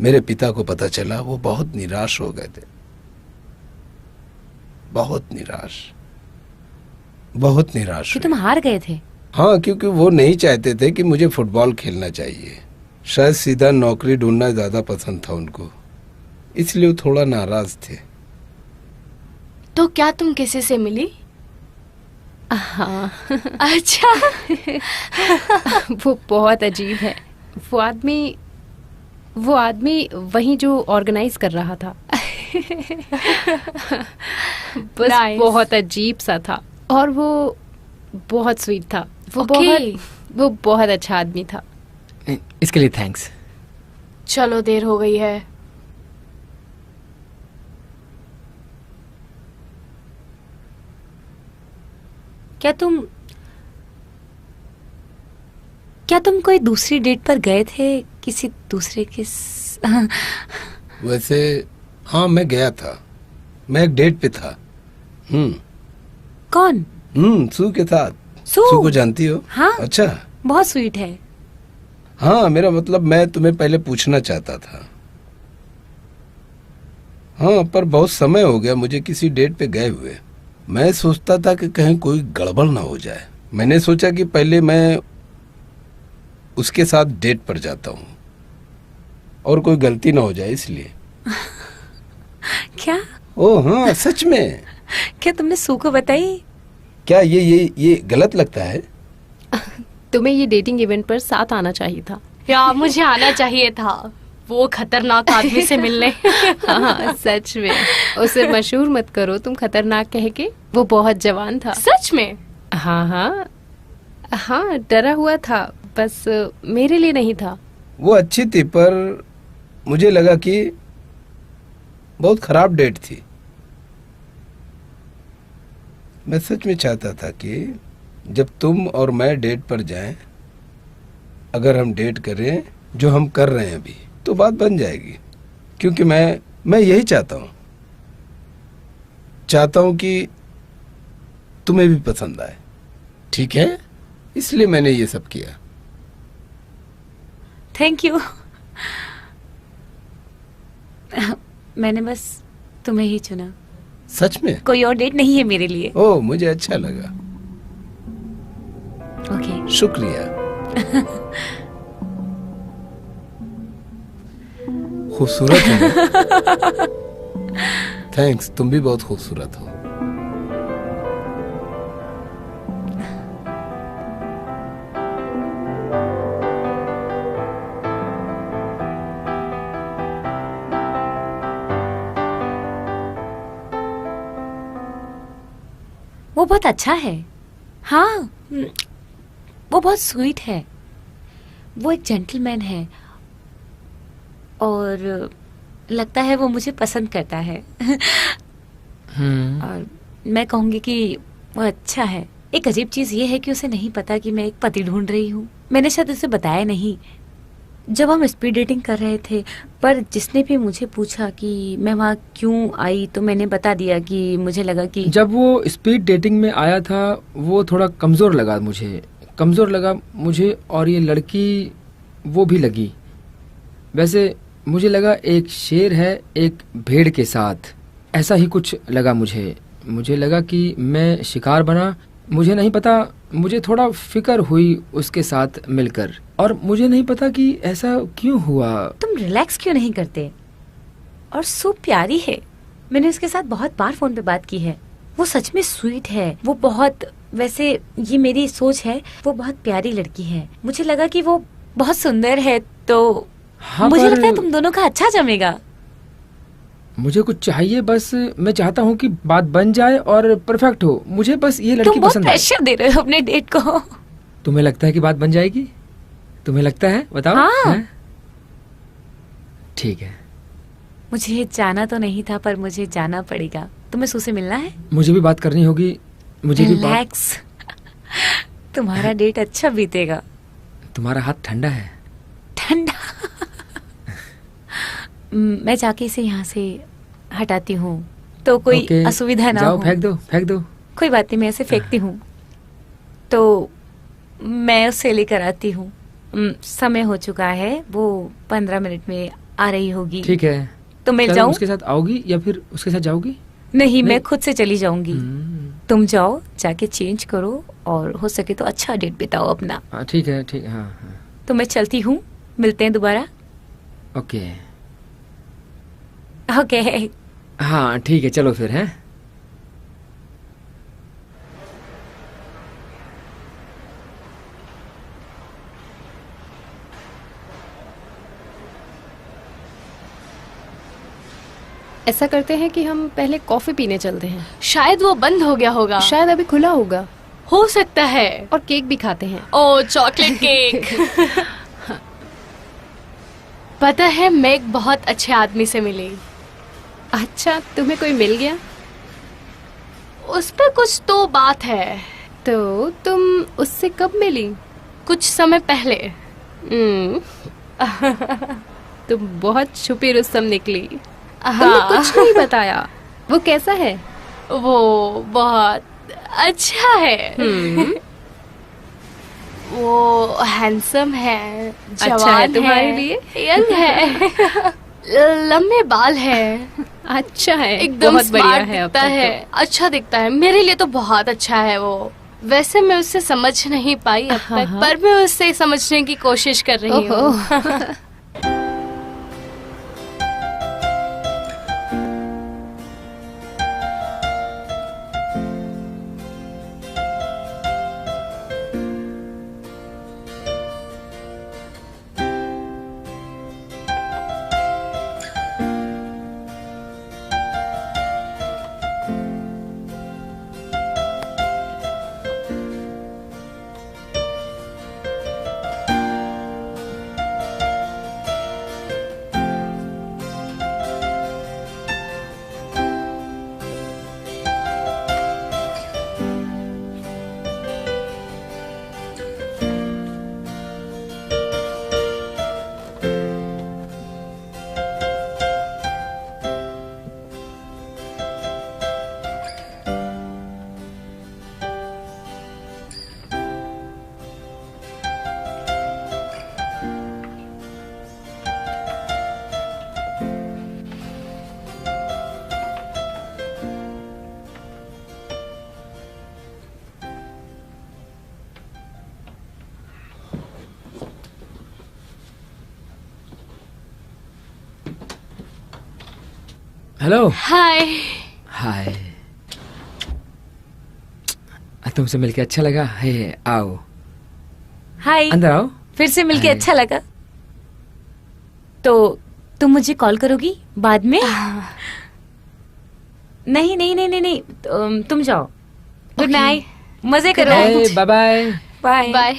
मेरे पिता को पता चला, वो बहुत निराश हो गए थे। बहुत निराश कि तुम हार गए थे? हाँ, क्योंकि वो नहीं चाहते थे कि मुझे फुटबॉल खेलना चाहिए। शायद सीधा नौकरी ढूंढना ज्यादा पसंद था उनको, इसलिए वो थोड़ा नाराज थे। तो क्या तुम किसी से मिली? हाँ। अच्छा। वो बहुत अजीब है। वो आदमी वही जो ऑर्गेनाइज कर रहा था। बस Nice. बहुत अजीब सा था, और वो बहुत स्वीट था। वो बहुत अच्छा आदमी था। इसके लिए थैंक्स। चलो, देर हो गई है। क्या तुम कोई दूसरी डेट पर गए थे किसी दूसरे के वैसे हाँ, मैं गया था। मैं एक डेट पे था। कौन? सू के साथ। सू को जानती हो? हाँ। अच्छा, बहुत स्वीट है। हाँ, मेरा मतलब मैं तुम्हें पहले पूछना चाहता था। हाँ, पर बहुत समय हो गया मुझे किसी डेट पे गए हुए। मैं सोचता था कि कहीं कोई गड़बड़ ना हो जाए। मैंने सोचा कि पहले मैं उसके साथ डेट पर जाता हूँ और कोई गलती ना हो जाए, इसलिए। क्या? ओह हाँ, सच में। क्या तुमने सू को बताई? क्या ये गलत लगता है? तुम्हें ये डेटिंग इवेंट पर साथ आना चाहिए था। यार, मुझे आना चाहिए था वो खतरनाक आदमी से मिलने। हाँ, सच में। उसे मशहूर मत करो तुम खतरनाक कह के। वो बहुत जवान था। सच में? हाँ, डरा हुआ था, बस मेरे लिए नहीं था। वो अच्छी थी, पर मुझे लगा कि बहुत खराब डेट थी। मैं सच में चाहता था कि जब तुम और मैं डेट पर जाएं, अगर हम डेट करें जो हम कर रहे हैं अभी, तो बात बन जाएगी। क्योंकि मैं यही चाहता हूं कि तुम्हें भी पसंद आए। ठीक है, इसलिए मैंने ये सब किया। Thank you. मैंने बस तुम्हें ही चुना। सच में? कोई और डेट नहीं है मेरे लिए। ओह, मुझे अच्छा लगा। ओके। शुक्रिया। खूबसूरत हो। थैंक्स, तुम भी बहुत खूबसूरत हो। वो बहुत अच्छा है। हाँ, वो बहुत स्वीट है। वो एक जेंटलमैन है और लगता है वो मुझे पसंद करता है। और मैं कहूँगी कि वो अच्छा है। एक अजीब चीज ये है कि उसे नहीं पता कि मैं एक पति ढूंढ रही हूँ। मैंने शायद उसे बताया नहीं जब हम स्पीड डेटिंग कर रहे थे, पर जिसने भी मुझे पूछा कि मैं वहाँ क्यों आई, तो मैंने बता दिया कि मुझे लगा कि जब वो स्पीड डेटिंग में आया था वो थोड़ा कमजोर लगा मुझे, और ये लड़की वो भी लगी। वैसे मुझे लगा एक शेर है एक भेड़ के साथ, ऐसा ही कुछ लगा मुझे लगा कि मैं शिकार बना। मुझे नहीं पता, मुझे थोड़ा फिक्र हुई उसके साथ मिलकर, और मुझे नहीं पता कि ऐसा क्यों हुआ। तुम रिलैक्स क्यों नहीं करते? और सो प्यारी है। मैंने उसके साथ बहुत बार फोन पे बात की है। वो सच में स्वीट है। वो बहुत, वैसे ये मेरी सोच है, वो बहुत प्यारी लड़की है। मुझे लगा कि वो बहुत सुंदर है, तो हाँ, मुझे पर लगता है तुम दोनों का अच्छा जमेगा। मुझे कुछ चाहिए, बस मैं चाहता हूँ कि बात बन जाए और परफेक्ट हो। मुझे बस ये लड़की तुम बहुत पसंद है। प्रेशर दे रहे हो अपने डेट को। तुम्हें लगता है कि बात बन जाएगी? तुम्हें लगता है? बताओ। हाँ। हैं? ठीक है। मुझे जाना तो नहीं था, पर मुझे जाना पड़ेगा। तुम्हें सू से मिलना है? मुझे भी बात करनी होगी। मुझे भी बात। रिलैक्स। तुम्हारा डेट अच्छा बीतेगा। तुम्हारा हाथ ठंडा है। ठंडा। मैं जाके इसे यहाँ से हटाती हूँ, तो कोई ओके, असुविधा ना जाओ, हो। फेंक दो, फेंक दो। कोई बात नहीं, मैं इसे फेंकती हूँ, तो मैं उसे लेकर आती हूँ। समय हो चुका है, वो 15 मिनट में आ रही होगी। ठीक है। तो मिल क्या जाऊँ? उसके साथ आओगी या फिर उसके साथ जाओगी? नहीं, मैं खुद से चली जाऊंगी। तुम जाओ, जाके चेंज करो और हो सके तो अच्छा डेट बिताओ अपना। हाँ ठीक है, ठीक है। हाँ हाँ। तो मैं चलती हूँ, मिलते हैं दोबारा। ओके। ओके। हाँ ठीक है, चलो फिर। हैं? ऐसा करते हैं कि हम पहले कॉफी पीने चलते हैं। शायद वो बंद हो गया होगा। शायद अभी खुला होगा। हो सकता है। और केक भी खाते हैं। ओ, चॉकलेट केक। पता है, मैं एक बहुत अच्छे आदमी से मिली। अच्छा, तुम्हें कोई मिल गया? उस पे कुछ तो बात है। तो तुम उससे कब मिली? कुछ समय पहले। तुम बहुत छुपी रुस्तम निकली। हाँ। तुमने कुछ नहीं बताया। वो कैसा है? वो बहुत अच्छा है। वो हैंडसम है, अच्छा जवान है तुम्हारे लिए? यंग है। लंबे बाल है। अच्छा है, एकदम बहुत बढ़िया स्मार्ट है। अब दिखता तक है, तो। अच्छा दिखता है। मेरे लिए तो बहुत अच्छा है वो। वैसे मैं उससे समझ नहीं पाई अब हाँ, तक, हाँ। पर मैं उससे समझने की कोशिश कर रही हूँ। ओहो। हेलो। हाय। हाय। तुमसे मिलके अच्छा लगा। हे, आओ, हाय। अंदर आओ। फिर से मिलके हाय। अच्छा लगा। तो तुम मुझे कॉल करोगी बाद में? नहीं नहीं नहीं नहीं नहीं, तुम जाओ। गुड नाइट, मजे करो। Bye bye. Bye bye.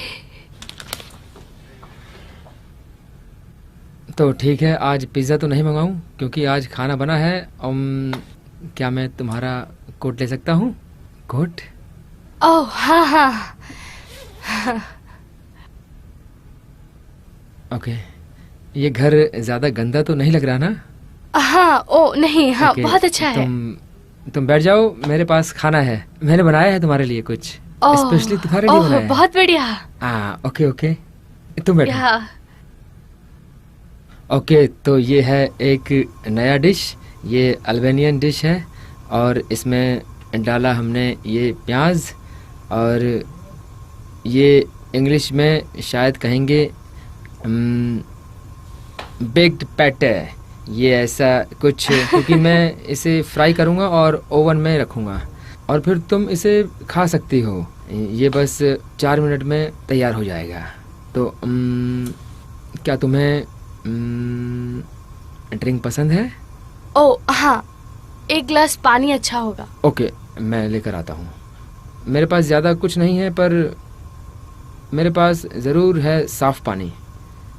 तो ठीक है, आज पिज्ज़ा तो नहीं मंगाऊं क्योंकि आज खाना बना है। क्या मैं तुम्हारा कोट ले सकता हूँ? कोट? ओह हाँ हाँ। ओके। ये घर ज्यादा गंदा तो नहीं लग रहा ना? हाँ, ओ नहीं, हाँ ओके, बहुत अच्छा है। तुम बैठ जाओ, मेरे पास खाना है। मैंने बनाया है तुम्हारे लिए कुछ, स्पेशली तुम्हारे लिए बनाया है। बहुत बढ़िया। ओके ओके, तुम बैठो। या। ओके, तो ये है एक नया डिश। ये अल्बानियन डिश है और इसमें डाला हमने ये प्याज, और ये इंग्लिश में शायद कहेंगे बेक्ड पैटे। ये ऐसा कुछ क्योंकि मैं इसे फ्राई करूँगा और ओवन में रखूँगा और फिर तुम इसे खा सकती हो। ये बस 4 मिनट में तैयार हो जाएगा। तो क्या तुम्हें ड्रिंक पसंद है? ओ हाँ, 1 गिलास पानी अच्छा होगा। ओके, मैं लेकर आता हूँ। मेरे पास ज़्यादा कुछ नहीं है पर मेरे पास ज़रूर है साफ़ पानी।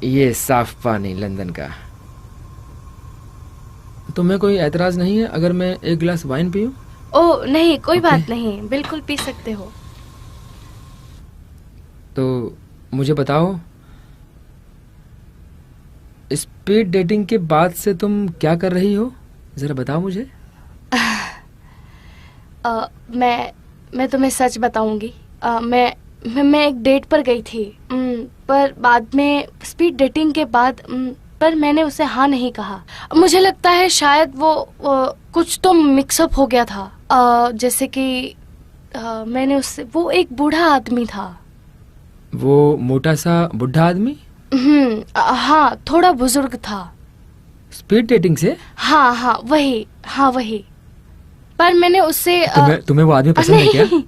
ये साफ़ पानी लंदन का। तुम्हें कोई एतराज़ नहीं है अगर मैं 1 गिलास वाइन पीऊँ? ओ नहीं, कोई बात नहीं, बिल्कुल पी सकते हो। तो मुझे बताओ, स्पीड डेटिंग के बाद से तुम क्या कर रही हो? ज़रा बताओ मुझे। मैं तुम्हें सच बताऊंगी। मैं एक डेट पर गई थी, पर बाद में स्पीड डेटिंग के बाद पर मैंने उसे हाँ नहीं कहा। मुझे लगता है शायद वो कुछ तो मिक्सअप हो गया था। जैसे कि मैंने उससे, वो एक बूढ़ा आदमी था। वो मोटा सा बुढ़ा आदमी? हाँ, थोड़ा बुजुर्ग था। स्पीड डेटिंग से? हाँ वही। पर मैंने उससे तुम्हें वो आदमी पसंद है क्या?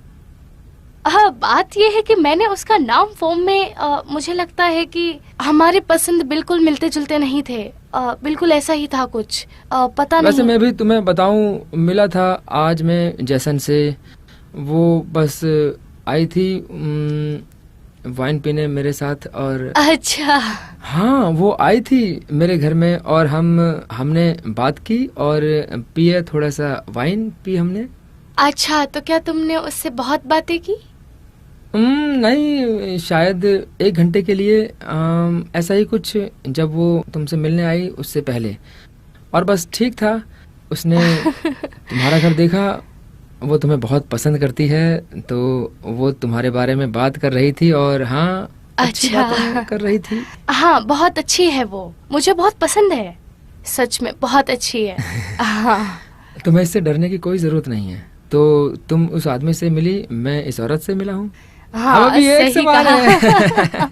हाँ, बात ये है कि मैंने उसका नाम फॉर्म में मुझे लगता है कि हमारे पसंद बिल्कुल मिलते जुलते नहीं थे। बिल्कुल ऐसा ही था कुछ, पता नहीं। वैसे मैं भी तुम्हें बताऊं, मिला था आज मैं जैसन से। वो बस आई थी वाइन पीने मेरे साथ। और अच्छा। हाँ, वो आई थी मेरे घर में और हमने बात की और पिए, थोड़ा सा वाइन पी हमने। अच्छा, तो क्या तुमने उससे बहुत बातें की? नहीं, शायद 1 घंटे के लिए, ऐसा ही कुछ, जब वो तुमसे मिलने आई उससे पहले। और बस ठीक था। उसने तुम्हारा घर देखा, वो तुम्हें बहुत पसंद करती है, तो वो तुम्हारे बारे में बात कर रही थी। और हाँ, अच्छी बातें कर रही थी। हाँ, बहुत अच्छी है वो, मुझे बहुत पसंद है, सच में बहुत अच्छी है। हाँ। तुम्हें इससे डरने की कोई जरूरत नहीं है। तो तुम उस आदमी से मिली, मैं इस औरत से मिला हूँ। हाँ, अभी एक सवाल है।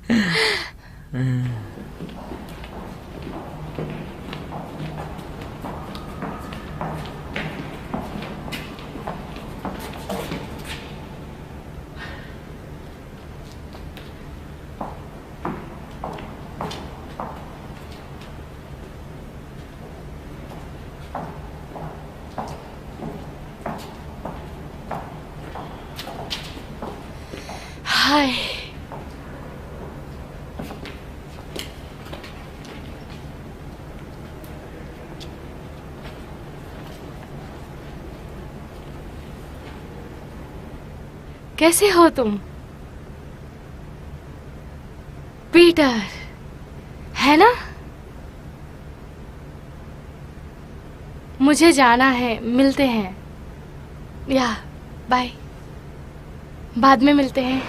हाय, कैसे हो तुम? पीटर, है ना? मुझे जाना है, मिलते हैं। या बाय, बाद में मिलते हैं।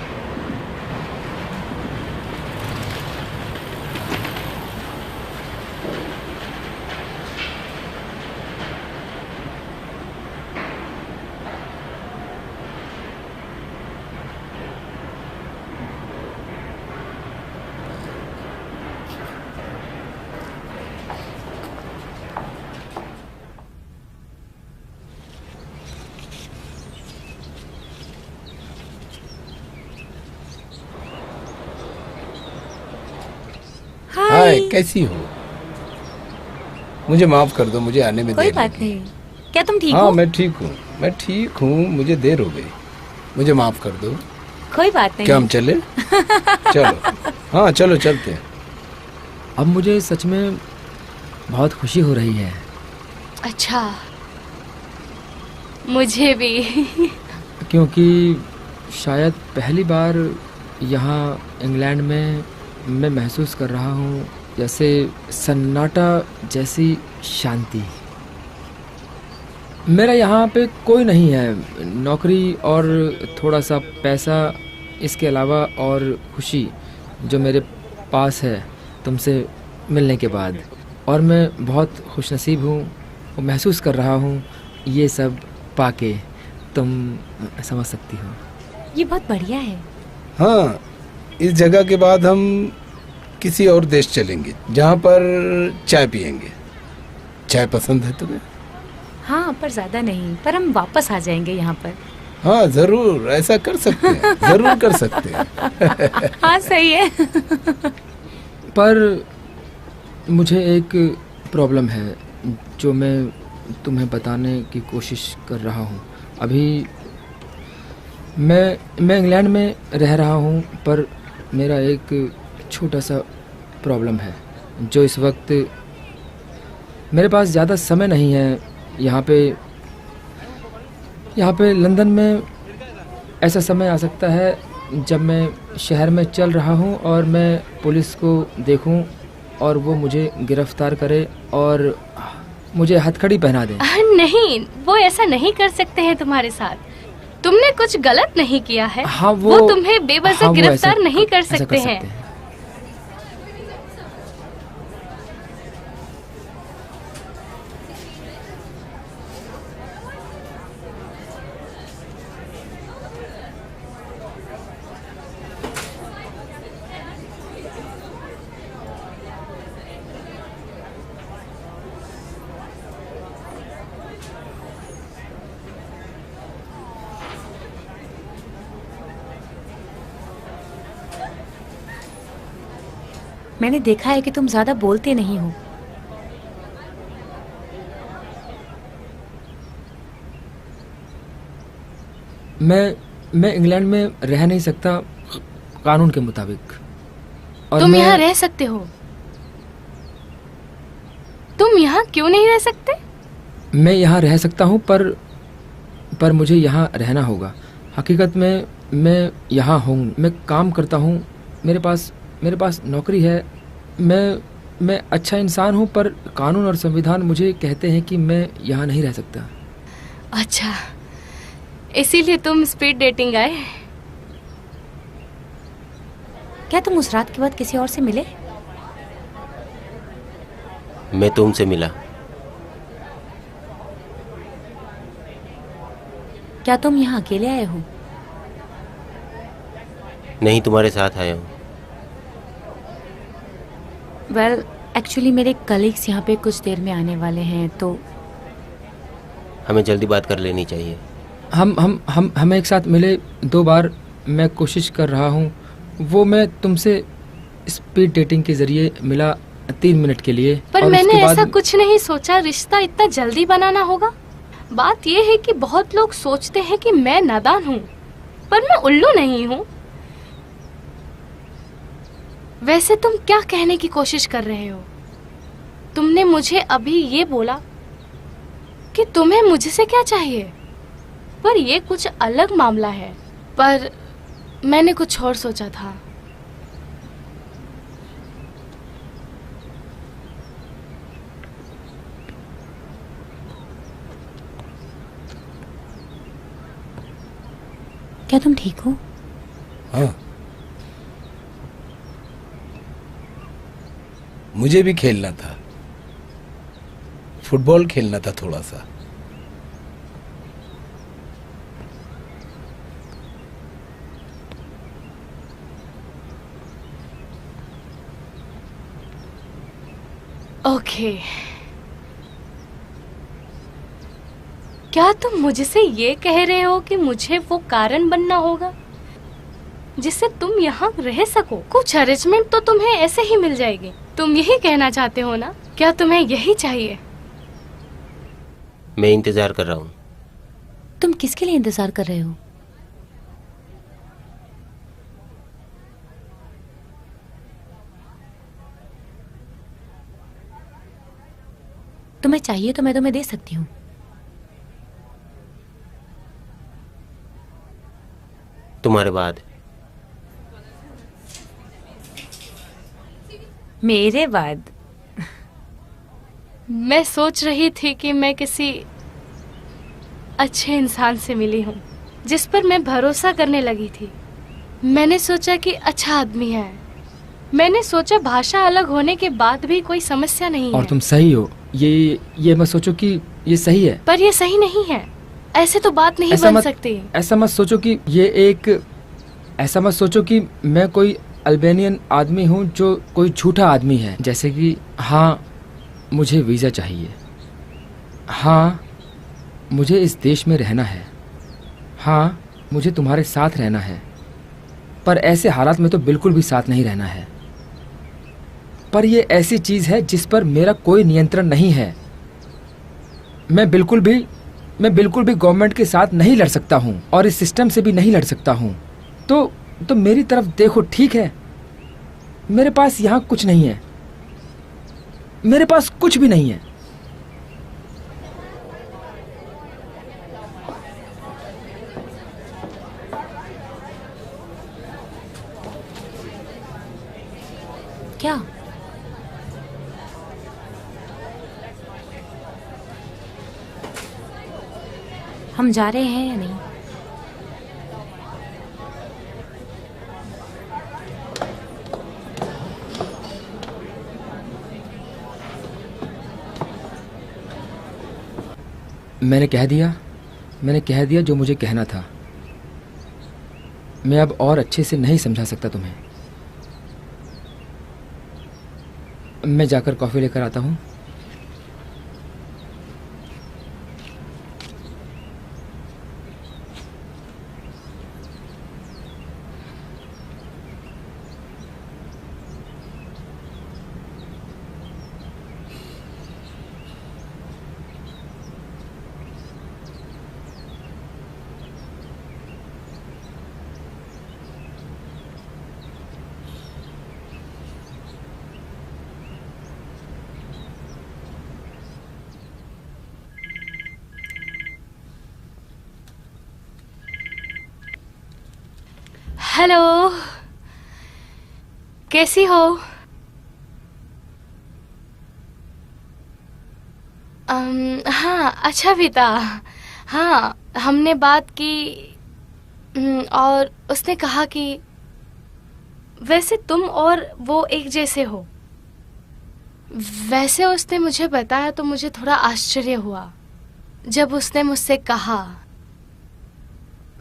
हाय, कैसी हो? मुझे माफ कर दो, मुझे आने में कोई देर बात लगी। नहीं। क्या तुम ठीक हाँ, हो? मैं ठीक हूँ, मुझे देर हो गई, मुझे माफ कर दो। कोई बात नहीं। क्या हम चले? चलो, हाँ चलो चलते हैं। अब मुझे सच में बहुत खुशी हो रही है। अच्छा, मुझे भी। क्योंकि शायद पहली बार यहाँ इंग्लैंड में मैं महसूस कर रहा हूँ जैसे सन्नाटा जैसी शांति। मेरा यहाँ पे कोई नहीं है, नौकरी और थोड़ा सा पैसा, इसके अलावा और खुशी जो मेरे पास है तुमसे मिलने के बाद। और मैं बहुत खुशनसीब हूँ और महसूस कर रहा हूँ ये सब पाके। तुम समझ सकती हो। ये बहुत बढ़िया है। हाँ, इस जगह के बाद हम किसी और देश चलेंगे जहाँ पर चाय पियेंगे। चाय पसंद है तुम्हें? हाँ, पर ज्यादा नहीं, पर हम वापस आ जाएंगे यहाँ पर। हाँ जरूर, ऐसा कर सकते हैं, जरूर कर सकते हैं। हाँ सही है। पर मुझे एक प्रॉब्लम है जो मैं तुम्हें बताने की कोशिश कर रहा हूँ। अभी मैं इंग्लैंड में रह रहा हूँ, पर मेरा एक छोटा सा प्रॉब्लम है जो इस वक्त मेरे पास ज़्यादा समय नहीं है। यहाँ पे लंदन में ऐसा समय आ सकता है जब मैं शहर में चल रहा हूँ और मैं पुलिस को देखूँ और वो मुझे गिरफ्तार करे और मुझे हथकड़ी पहना दे। नहीं, वो ऐसा नहीं कर सकते हैं तुम्हारे साथ। तुमने कुछ गलत नहीं किया है। हाँ, वो तुम्हें बेवजह गिरफ्तार नहीं कर सकते हैं। मैंने देखा है कि तुम ज्यादा बोलते नहीं हो। मैं इंग्लैंड में रह नहीं सकता कानून के मुताबिक। और तुम यहाँ रह सकते हो। तुम यहाँ क्यों नहीं रह सकते? मैं यहाँ रह सकता हूँ, पर मुझे यहाँ रहना होगा। हकीकत में मैं यहाँ हूँ, मैं काम करता हूँ, मेरे पास नौकरी है, मैं अच्छा इंसान हूँ, पर कानून और संविधान मुझे कहते हैं कि मैं यहाँ नहीं रह सकता। अच्छा, इसीलिए तुम स्पीड डेटिंग आए? क्या तुम उस रात के बाद किसी और से मिले? मैं तुमसे मिला। क्या तुम यहाँ अकेले आए हो? नहीं, तुम्हारे साथ आया हूँ। वेल, एक्चुअली मेरे कलीग्स यहाँ पे कुछ देर में आने वाले हैं, तो हमें जल्दी बात कर लेनी चाहिए। हम एक साथ मिले 2 बार। मैं कोशिश कर रहा हूँ, वो मैं तुमसे स्पीड डेटिंग के जरिए मिला 3 मिनट के लिए। पर मैंने ऐसा कुछ नहीं सोचा रिश्ता इतना जल्दी बनाना होगा। बात यह है कि बहुत लोग सोचते हैं कि मैं नादान हूँ, पर मैं उल्लू नहीं हूँ। वैसे तुम क्या कहने की कोशिश कर रहे हो? तुमने मुझे अभी ये बोला कि तुम्हें मुझसे क्या चाहिए, पर ये कुछ अलग मामला है। पर मैंने कुछ और सोचा था। क्या तुम ठीक हो? हाँ, मुझे भी खेलना था, फुटबॉल खेलना था थोड़ा सा। ओके, क्या तुम मुझसे ये कह रहे हो कि मुझे वो कारण बनना होगा जिससे तुम यहाँ रह सको? कुछ अरेंजमेंट तो तुम्हें ऐसे ही मिल जाएगी। तुम यही कहना चाहते हो ना? क्या तुम्हें यही चाहिए? मैं इंतजार कर रहा हूँ। तुम किसके लिए इंतजार कर रहे हो? तुम्हें चाहिए तो मैं तुम्हें दे सकती हूँ। तुम्हारे बाद। मेरे बाद? मैं सोच रही थी कि मैं किसी अच्छे इंसान से मिली हूँ जिस पर मैं भरोसा करने लगी थी। मैंने सोचा कि अच्छा आदमी है। मैंने सोचा भाषा अलग होने के बाद भी कोई समस्या नहीं है। और तुम सही हो। ये मत सोचो कि ये सही है। पर ये सही नहीं है। ऐसे तो बात नहीं बन सकती। ऐसा मत सोचो कि मैं कोई अल्बेनियन आदमी हूँ जो कोई झूठा आदमी है। जैसे कि हाँ, मुझे वीज़ा चाहिए। हाँ, मुझे इस देश में रहना है। हाँ, मुझे तुम्हारे साथ रहना है, पर ऐसे हालात में तो बिल्कुल भी साथ नहीं रहना है। पर यह ऐसी चीज़ है जिस पर मेरा कोई नियंत्रण नहीं है। मैं बिल्कुल भी गवर्नमेंट के साथ नहीं लड़ सकता हूँ और इस सिस्टम से भी नहीं लड़ सकता हूँ। तो मेरी तरफ देखो, ठीक है? मेरे पास यहाँ कुछ नहीं है, मेरे पास कुछ भी नहीं है। क्या? हम जा रहे हैं या नहीं? मैंने कह दिया जो मुझे कहना था। मैं अब और अच्छे से नहीं समझा सकता तुम्हें। मैं जाकर कॉफ़ी लेकर आता हूँ। हेलो, कैसी हो? हाँ, अच्छा बीता। हाँ, हमने बात की और उसने कहा कि वैसे तुम और वो एक जैसे हो। वैसे उसने मुझे बताया तो मुझे थोड़ा आश्चर्य हुआ जब उसने मुझसे कहा।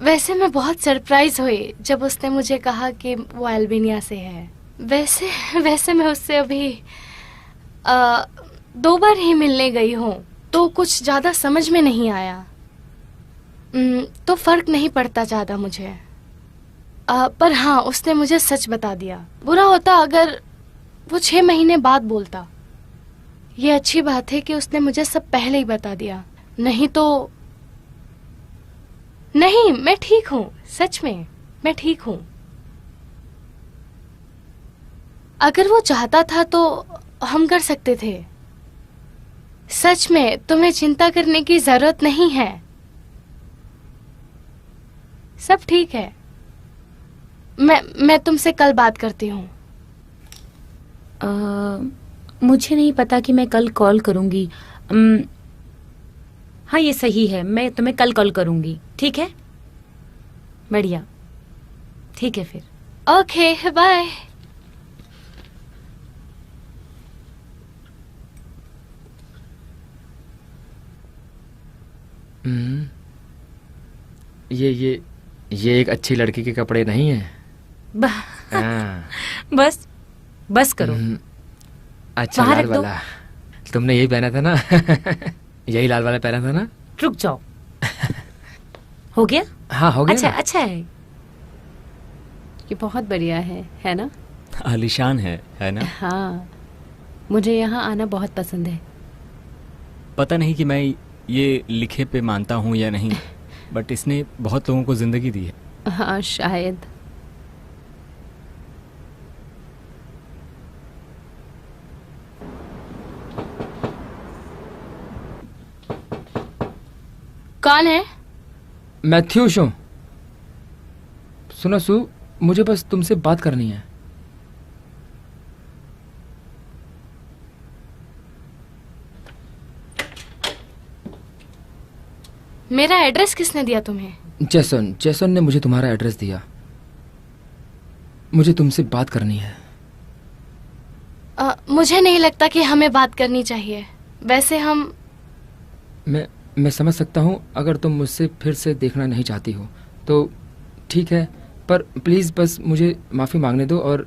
वैसे मैं बहुत सरप्राइज हुई जब उसने मुझे कहा कि वो अल्बानिया से है। वैसे मैं उससे अभी 2 बार ही मिलने गई हूँ, तो कुछ ज़्यादा समझ में नहीं आया। तो फर्क नहीं पड़ता ज़्यादा मुझे। पर हाँ, उसने मुझे सच बता दिया। बुरा होता अगर वो 6 महीने बाद बोलता। ये अच्छी बात है कि उसने मुझे सब पहले ही बता दिया, नहीं तो नहीं। मैं ठीक हूँ, सच में मैं ठीक हूँ। अगर वो चाहता था तो हम कर सकते थे। सच में तुम्हें चिंता करने की जरूरत नहीं है, सब ठीक है। मैं तुमसे कल बात करती हूँ। मुझे नहीं पता कि मैं कल कॉल करूंगी। हाँ, ये सही है, मैं तुम्हें कल कॉल करूंगी। ठीक है, बढ़िया, ठीक है फिर। Okay, bye. ये एक अच्छी लड़की के कपड़े नहीं है। बस करो। अच्छा, लाल वाला तुमने यही पहना था ना? यही लाल वाला पहना था ना? रुक जाओ। हो गया? हाँ, हो गया। अच्छा है। ये बहुत बढ़िया है ना? आलीशान है ना? हाँ, मुझे यहाँ आना बहुत पसंद है। पता नहीं कि मैं ये लिखे पे मानता हूँ या नहीं, बट इसने बहुत लोगों को जिंदगी दी है। हाँ, शायद। कौन है? Matthew show. सुनो सू, मुझे बस तुमसे बात करनी है। मेरा एड्रेस किसने दिया तुम्हें? जैसन ने मुझे तुम्हारा एड्रेस दिया। मुझे तुमसे बात करनी है। मुझे नहीं लगता कि हमें बात करनी चाहिए। वैसे हम मैं समझ सकता हूँ अगर तुम मुझसे फिर से देखना नहीं चाहती हो तो ठीक है, पर प्लीज़ बस मुझे माफ़ी मांगने दो और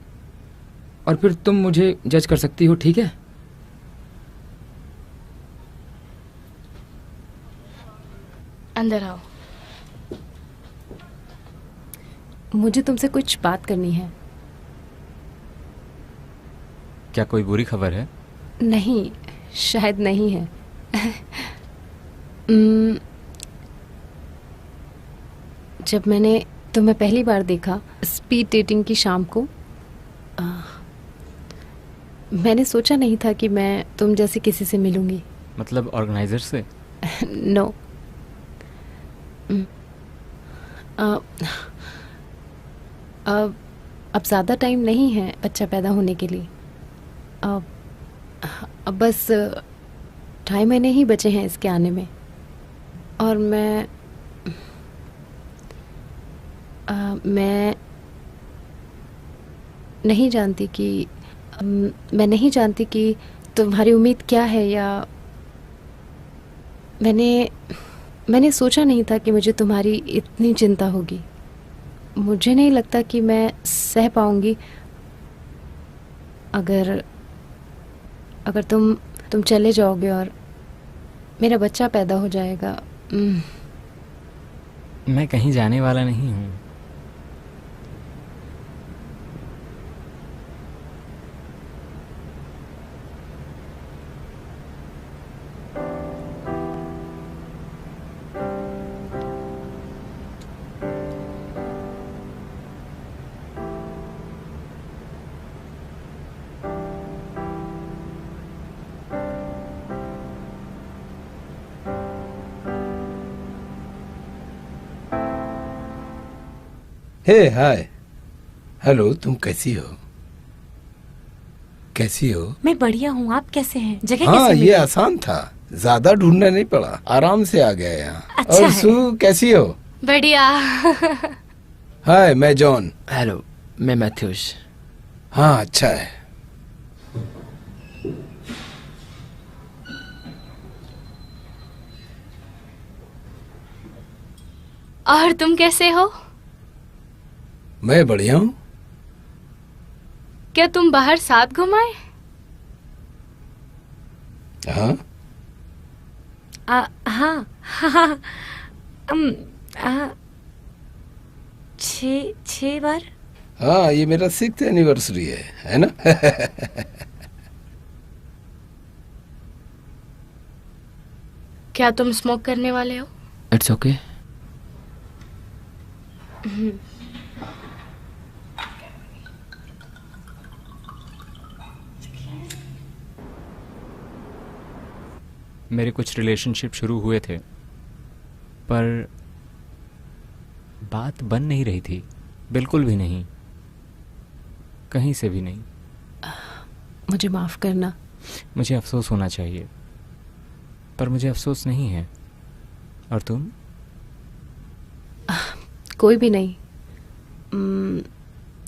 फिर तुम मुझे जज कर सकती हो, ठीक है? अंदर आओ। मुझे तुमसे कुछ बात करनी है। क्या कोई बुरी खबर है? नहीं, शायद नहीं है। जब मैंने तुम्हें पहली बार देखा स्पीड डेटिंग की शाम को, मैंने सोचा नहीं था कि मैं तुम जैसे किसी से मिलूंगी। मतलब ऑर्गेनाइजर से? नो। अब ज़्यादा टाइम नहीं है बच्चा पैदा होने के लिए। अब बस 2.5 महीने ही बचे हैं इसके आने में। और मैं नहीं जानती कि तुम्हारी उम्मीद क्या है, या मैंने सोचा नहीं था कि मुझे तुम्हारी इतनी चिंता होगी। मुझे नहीं लगता कि मैं सह पाऊंगी अगर तुम चले जाओगे और मेरा बच्चा पैदा हो जाएगा। मैं कहीं जाने वाला नहीं हूँ। हे हाय, हेलो, तुम कैसी हो? कैसी हो? मैं बढ़िया हूँ, आप कैसे हैं? जगह हाँ, कैसे ये मिली? आसान था, ज्यादा ढूंढना नहीं पड़ा, आराम से आ गया यहाँ। अच्छा और है। सू कैसी हो? बढ़िया। हाय, मैं जॉन। हेलो, मैं मैथ्यूस। हाँ, अच्छा है। और तुम कैसे हो? मैं बढ़िया हूँ। क्या तुम बाहर साथ घुमाए? हाँ, हाँ हाँ। छह बार। हाँ, ये मेरा 6th एनिवर्सरी है ना? क्या तुम स्मोक करने वाले हो? It's okay. मेरे कुछ रिलेशनशिप शुरू हुए थे, पर बात बन नहीं रही थी, बिल्कुल भी नहीं, कहीं से भी नहीं। मुझे माफ करना। मुझे अफसोस होना चाहिए, पर मुझे अफसोस नहीं है। और तुम? कोई भी नहीं।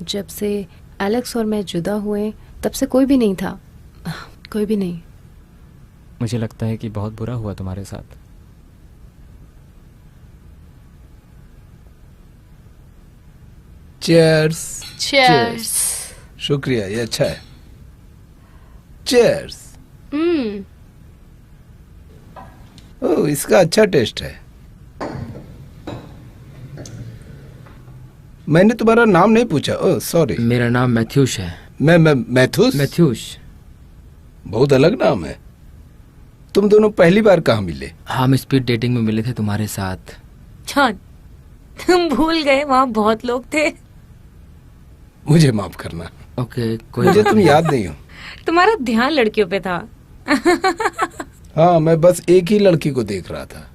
जब से एलेक्स और मैं जुदा हुए तब से कोई भी नहीं था, कोई भी नहीं। मुझे लगता है कि बहुत बुरा हुआ तुम्हारे साथ। चीयर्स। चीयर्स। शुक्रिया, ये अच्छा है। चीयर्स। ओह, इसका अच्छा टेस्ट है। मैंने तुम्हारा नाम नहीं पूछा। Oh sorry. मेरा नाम मैथ्यूस है। मैं मैथ्यूस। मैथ्यूस। बहुत अलग नाम है। तुम दोनों पहली बार कहाँ मिले? हम स्पीड डेटिंग में मिले थे तुम्हारे साथ। जॉन, तुम भूल गए वहाँ बहुत लोग थे। मुझे माफ करना। ओके, कोई मुझे बात तुम नहीं। याद नहीं हो। तुम्हारा ध्यान लड़कियों पे था। हाँ, मैं बस एक ही लड़की को देख रहा था।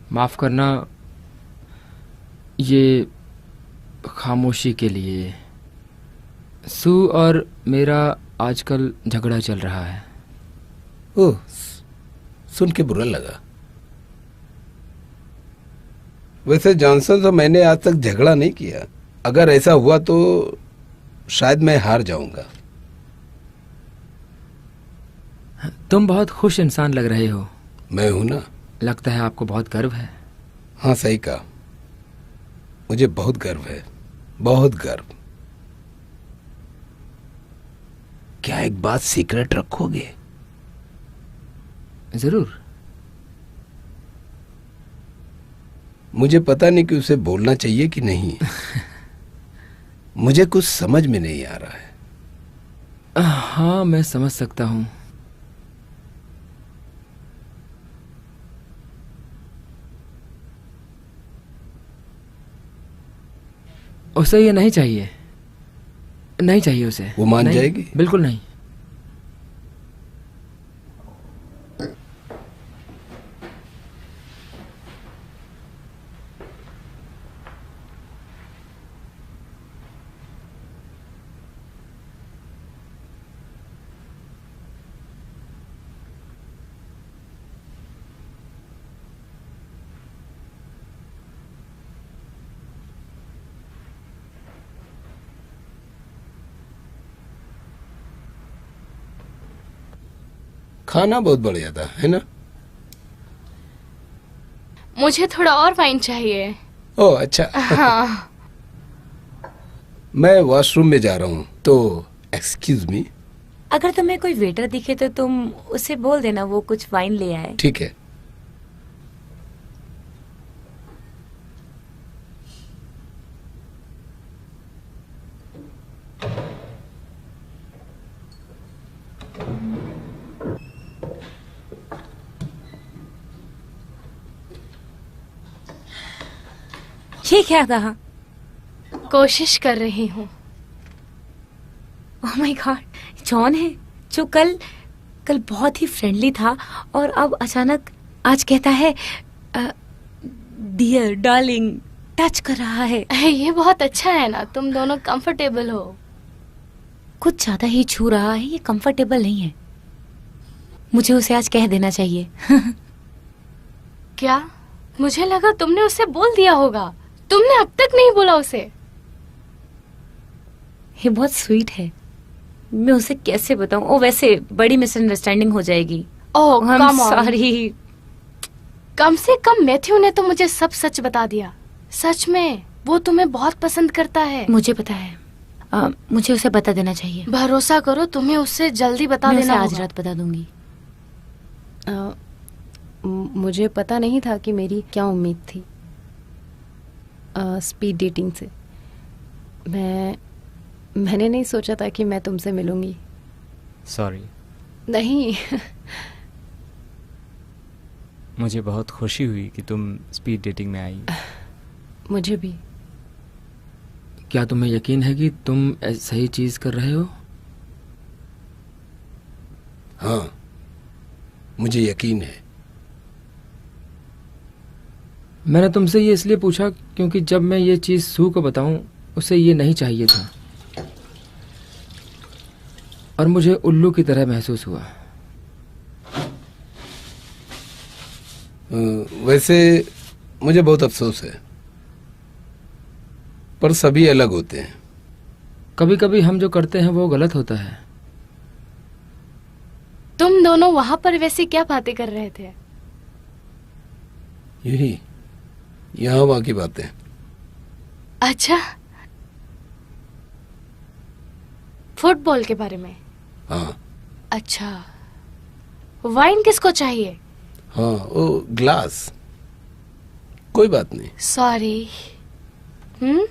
माफ़ करना, ये खामोशी के लिए। सू और मेरा आजकल झगड़ा चल रहा है। ओह, सुन के बुरा लगा। वैसे जॉनसन तो मैंने आज तक झगड़ा नहीं किया। अगर ऐसा हुआ तो शायद मैं हार जाऊंगा। तुम बहुत खुश इंसान लग रहे हो। मैं हूं ना। लगता है आपको बहुत गर्व है। हाँ, सही कहा। मुझे बहुत गर्व है, बहुत गर्व। क्या एक बात सीक्रेट रखोगे? जरूर। मुझे पता नहीं कि उसे बोलना चाहिए कि नहीं। मुझे कुछ समझ में नहीं आ रहा है। हाँ, मैं समझ सकता हूँ। उसे ये नहीं चाहिए, नहीं चाहिए उसे। वो मान नहीं, जाएगी? बिल्कुल नहीं। खाना बहुत बढ़िया था, है ना? मुझे थोड़ा और वाइन चाहिए। ओह, अच्छा। हाँ। मैं वॉशरूम में जा रहा हूँ, तो एक्सक्यूज मी। अगर तुम्हें कोई वेटर दिखे तो तुम उसे बोल देना वो कुछ वाइन ले आए। ठीक है। ये क्या था? कोशिश कर रही हूँ। ओह माय गॉड, जॉन है जो कल बहुत ही फ्रेंडली था और अब अचानक आज कहता है डियर डार्लिंग, टच कर रहा है। ये बहुत अच्छा है ना, तुम दोनों कंफर्टेबल हो। कुछ ज्यादा ही छू रहा है, ये कंफर्टेबल नहीं है। मुझे उसे आज कह देना चाहिए। क्या? मुझे लगा तुमने उसे बोल दिया होगा। तुमने अब तक नहीं बोला उसे। ये बहुत स्वीट है, मैं उसे कैसे बताऊं? ओ, वैसे बड़ी मिसअंडरस्टैंडिंग हो जाएगी। ओह, I'm कम ऑन। sorry। कम से कम मैथ्यू ने तो मुझे सब सच बता दिया। सच में वो तुम्हें बहुत पसंद करता है। मुझे पता है। मुझे उसे बता देना चाहिए। भरोसा करो, तुम्हें उससे जल्दी बता मैं देना उसे आज होगा। रात बता दूंगी। मुझे पता नहीं था कि मेरी क्या उम्मीद थी स्पीड डेटिंग से। मैंने नहीं सोचा था कि मैं तुमसे मिलूंगी। सॉरी। नहीं। मुझे बहुत खुशी हुई कि तुम स्पीड डेटिंग में आई। मुझे भी। क्या तुम्हें यकीन है कि तुम सही चीज कर रहे हो? हाँ, मुझे यकीन है। मैंने तुमसे ये इसलिए पूछा क्योंकि जब मैं ये चीज सू को बताऊं, उसे ये नहीं चाहिए था और मुझे उल्लू की तरह महसूस हुआ। वैसे मुझे बहुत अफसोस है, पर सभी अलग होते हैं। कभी कभी हम जो करते हैं वो गलत होता है। तुम दोनों वहाँ पर वैसे क्या बातें कर रहे थे? यही यहाँ वहाँ की बातें। अच्छा, फुटबॉल के बारे में? हाँ। अच्छा, वाइन किसको चाहिए? हाँ, ओ ग्लास। कोई बात नहीं। सॉरी। हम्म।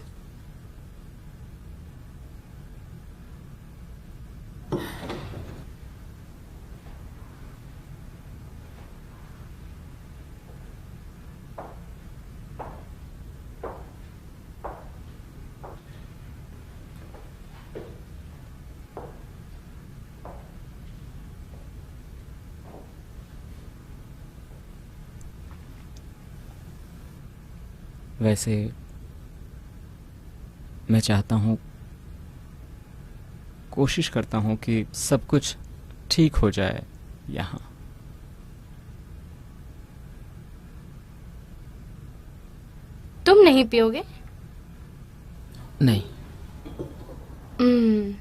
वैसे मैं चाहता हूँ, कोशिश करता हूँ कि सब कुछ ठीक हो जाए यहाँ। तुम नहीं पियोगे? नहीं। हम्म।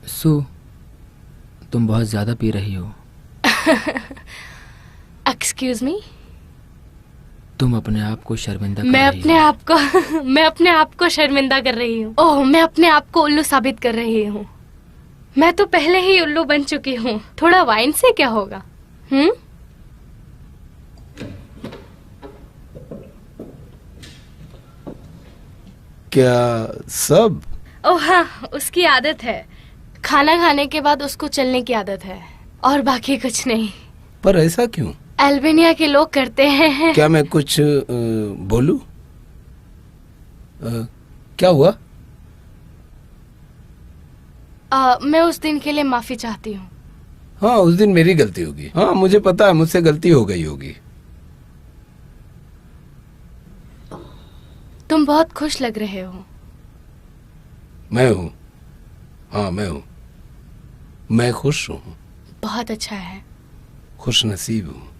सु, तुम बहुत ज्यादा पी रही हो। Excuse me. तुम अपने आप को शर्मिंदा कर मैं रही अपने हो। आप को मैं अपने आप को शर्मिंदा कर रही हूँ। ओह, मैं अपने आप को उल्लू साबित कर रही हूँ। मैं तो पहले ही उल्लू बन चुकी हूँ। थोड़ा वाइन से क्या होगा? क्या सब? ओह हाँ, उसकी आदत है। खाना खाने के बाद उसको चलने की आदत है, और बाकी कुछ नहीं। पर ऐसा क्यों? अल्बानिया के लोग करते हैं। क्या मैं कुछ बोलूं? क्या हुआ? मैं उस दिन के लिए माफी चाहती हूँ। हाँ, उस दिन मेरी गलती होगी। हाँ, मुझे पता है, मुझसे गलती हो गई होगी। तुम बहुत खुश लग रहे हो। मैं हूँ। हाँ, मैं हूँ। मैं खुश हूँ। बहुत अच्छा है। खुश नसीब हूँ।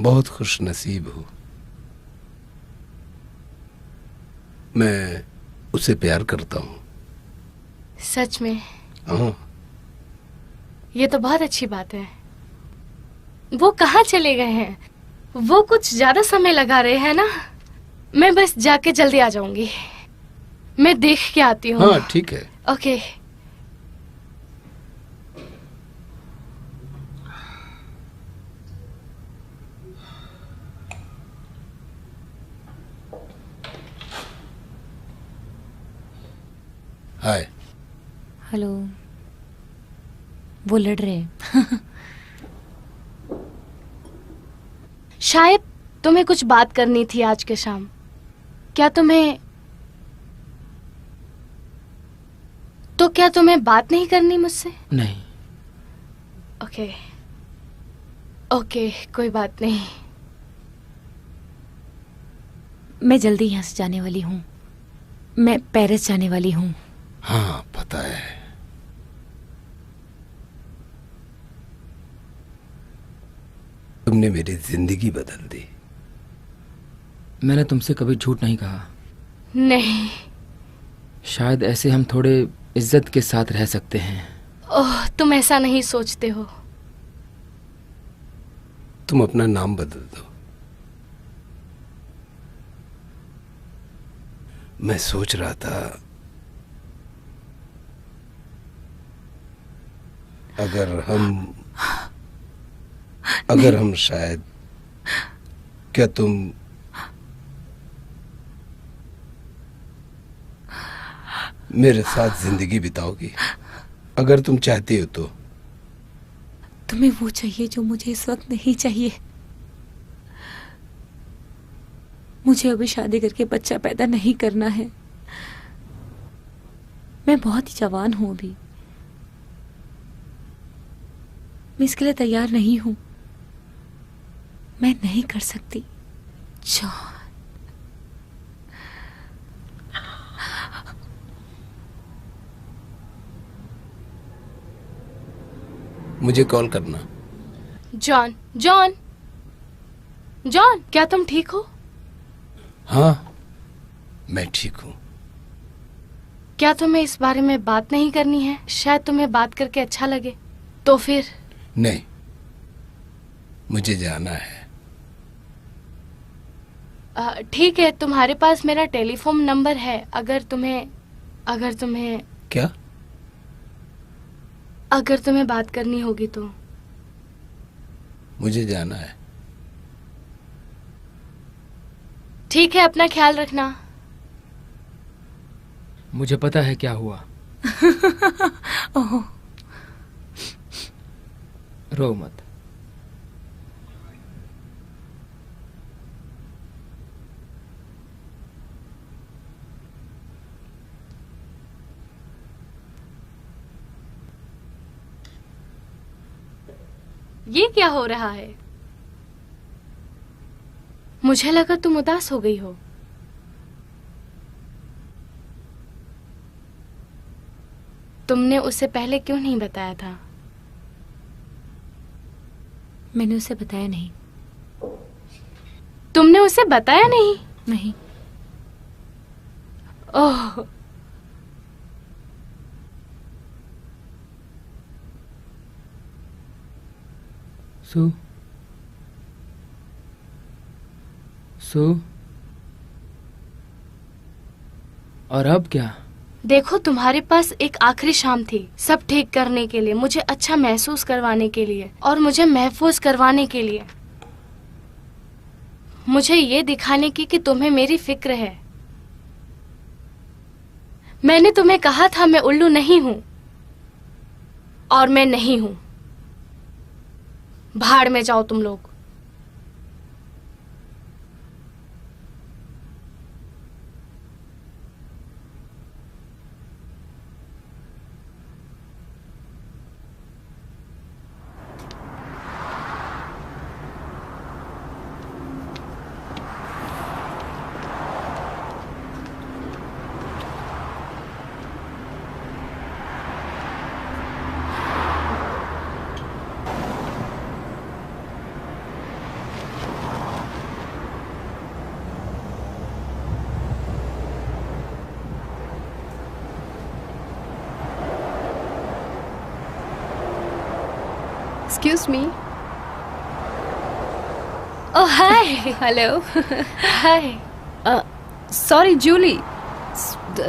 बहुत खुश नसीब हूँ। मैं उसे प्यार करता हूँ। सच में? हाँ। ये तो बहुत अच्छी बात है। वो कहाँ चले गए हैं? वो कुछ ज्यादा समय लगा रहे हैं ना। मैं बस जाके जल्दी आ जाऊंगी। मैं देख के आती हूँ। हाँ, ठीक है। ओके। हाय। हेलो। वो लड़ रहे हैं। शायद तुम्हें कुछ बात करनी थी आज के शाम। क्या तुम्हें बात नहीं करनी मुझसे? नहीं। ओके ओके, कोई बात नहीं। मैं जल्दी यहाँ से जाने वाली हूँ। मैं पेरिस जाने वाली हूँ। हाँ, पता है। तुमने मेरी जिंदगी बदल दी। मैंने तुमसे कभी झूठ नहीं कहा। नहीं। शायद ऐसे हम थोड़े इज्जत के साथ रह सकते हैं। ओह, तुम ऐसा नहीं सोचते हो। तुम अपना नाम बदल दो। मैं सोच रहा था, अगर हम शायद, क्या तुम मेरे साथ जिंदगी बिताओगी? अगर तुम चाहती हो तो। तुम्हें वो चाहिए जो मुझे इस वक्त नहीं चाहिए। मुझे अभी शादी करके बच्चा पैदा नहीं करना है। मैं बहुत ही जवान हूं अभी। मैं इसके लिए तैयार नहीं हूं। मैं नहीं कर सकती। जॉन। मुझे कॉल करना। जॉन जॉन जॉन, क्या तुम ठीक हो? हाँ, मैं ठीक हूँ। क्या तुम्हें इस बारे में बात नहीं करनी है? शायद तुम्हें बात करके अच्छा लगे। तो फिर? नहीं, मुझे जाना है। ठीक है, तुम्हारे पास मेरा टेलीफोन नंबर है। अगर तुम्हें क्या? अगर तुम्हें बात करनी होगी तो। मुझे जाना है। ठीक है, अपना ख्याल रखना। मुझे पता है क्या हुआ। ओह, रो मत। ये क्या हो रहा है? मुझे लगा तुम उदास हो गई हो। तुमने उसे पहले क्यों नहीं बताया था? मैंने उसे बताया नहीं। तुमने उसे बताया नहीं? नहीं। ओह, सो और अब क्या? देखो, तुम्हारे पास एक आखिरी शाम थी सब ठीक करने के लिए, मुझे अच्छा महसूस करवाने के लिए और मुझे महफूज करवाने के लिए, मुझे ये दिखाने की कि तुम्हें मेरी फिक्र है। मैंने तुम्हें कहा था मैं उल्लू नहीं हूं, और मैं नहीं हूं। भाड़ में जाओ तुम लोग। Excuse me. ओह हाय। Hello. हाय। Sorry, जूली।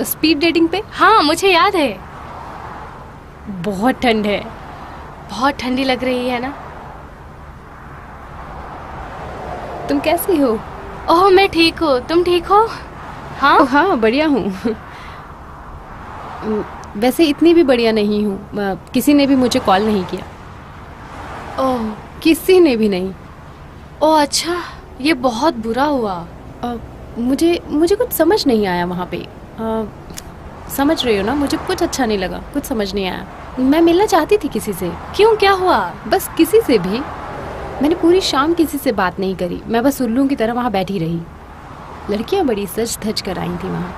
स्पीड डेटिंग पे हाँ, मुझे याद है। बहुत ठंड है। बहुत ठंडी लग रही है ना? तुम कैसी हो? ओह, मैं ठीक हूँ, तुम ठीक हो? हाँ। ओह, हाँ, बढ़िया हूँ। वैसे इतनी भी बढ़िया नहीं हूँ। किसी ने भी मुझे कॉल नहीं किया। ओह। किसी ने भी नहीं। ओह अच्छा, ये बहुत बुरा हुआ। मुझे कुछ समझ नहीं आया वहाँ पे। समझ रही हो ना, मुझे कुछ अच्छा नहीं लगा, कुछ समझ नहीं आया। मैं मिलना चाहती थी किसी से। क्यों, क्या हुआ? बस किसी से भी। मैंने पूरी शाम किसी से बात नहीं करी, मैं बस उल्लू की तरह वहाँ बैठी रही। लड़कियाँ बड़ी सज धज कर आई थी वहाँ।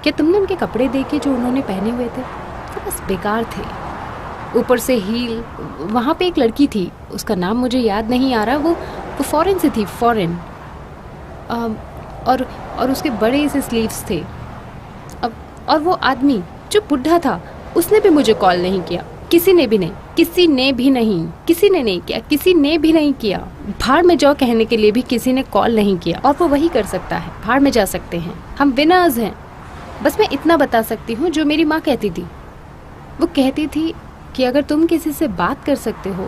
क्या तुमने उनके कपड़े देखे जो उन्होंने पहने हुए थे? तो बस बेकार थे। ऊपर से हील। वहाँ पे एक लड़की थी, उसका नाम मुझे याद नहीं आ रहा, वो फॉरेन से थी, फॉरेन। और उसके बड़े से स्लीव्स थे। और वो आदमी जो बुढ़ा था, उसने भी मुझे कॉल नहीं किया। किसी ने भी नहीं, किसी ने भी नहीं, किसी ने नहीं किया, किसी ने भी नहीं किया। भाड़ में जाओ कहने के लिए भी किसी ने कॉल नहीं किया, और वो वही कर सकता है। भाड़ में जा सकते हैं, हम विनर्स हैं। बस मैं इतना बता सकती हूँ जो मेरी माँ कहती थी। वो कहती थी कि अगर तुम किसी से बात कर सकते हो,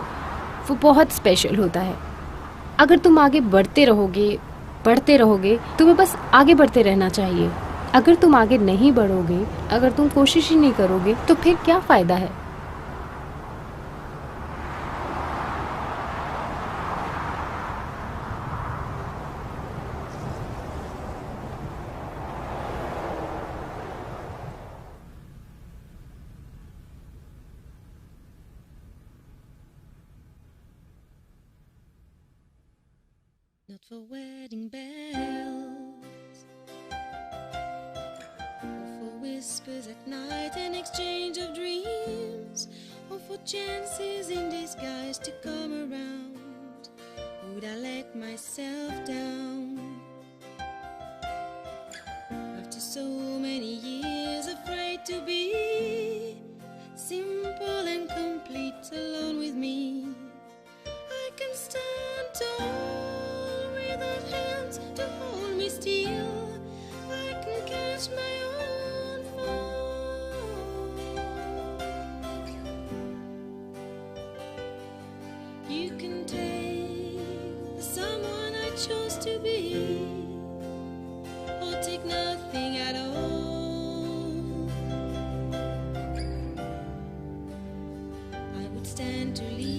वो बहुत स्पेशल होता है। अगर तुम आगे बढ़ते रहोगे, तुम्हें बस आगे बढ़ते रहना चाहिए। अगर तुम आगे नहीं बढ़ोगे, अगर तुम कोशिश ही नहीं करोगे, तो फिर क्या फ़ायदा है? Not for wedding bells, or for whispers at night, an exchange of dreams, or for chances in disguise to come around. Would I let myself down after so many years, afraid to be simple and complete alone with me? I can stand tall without hands to hold me still. I can catch my own fall. You can take the someone I chose to be, or take nothing at all. I would stand to leave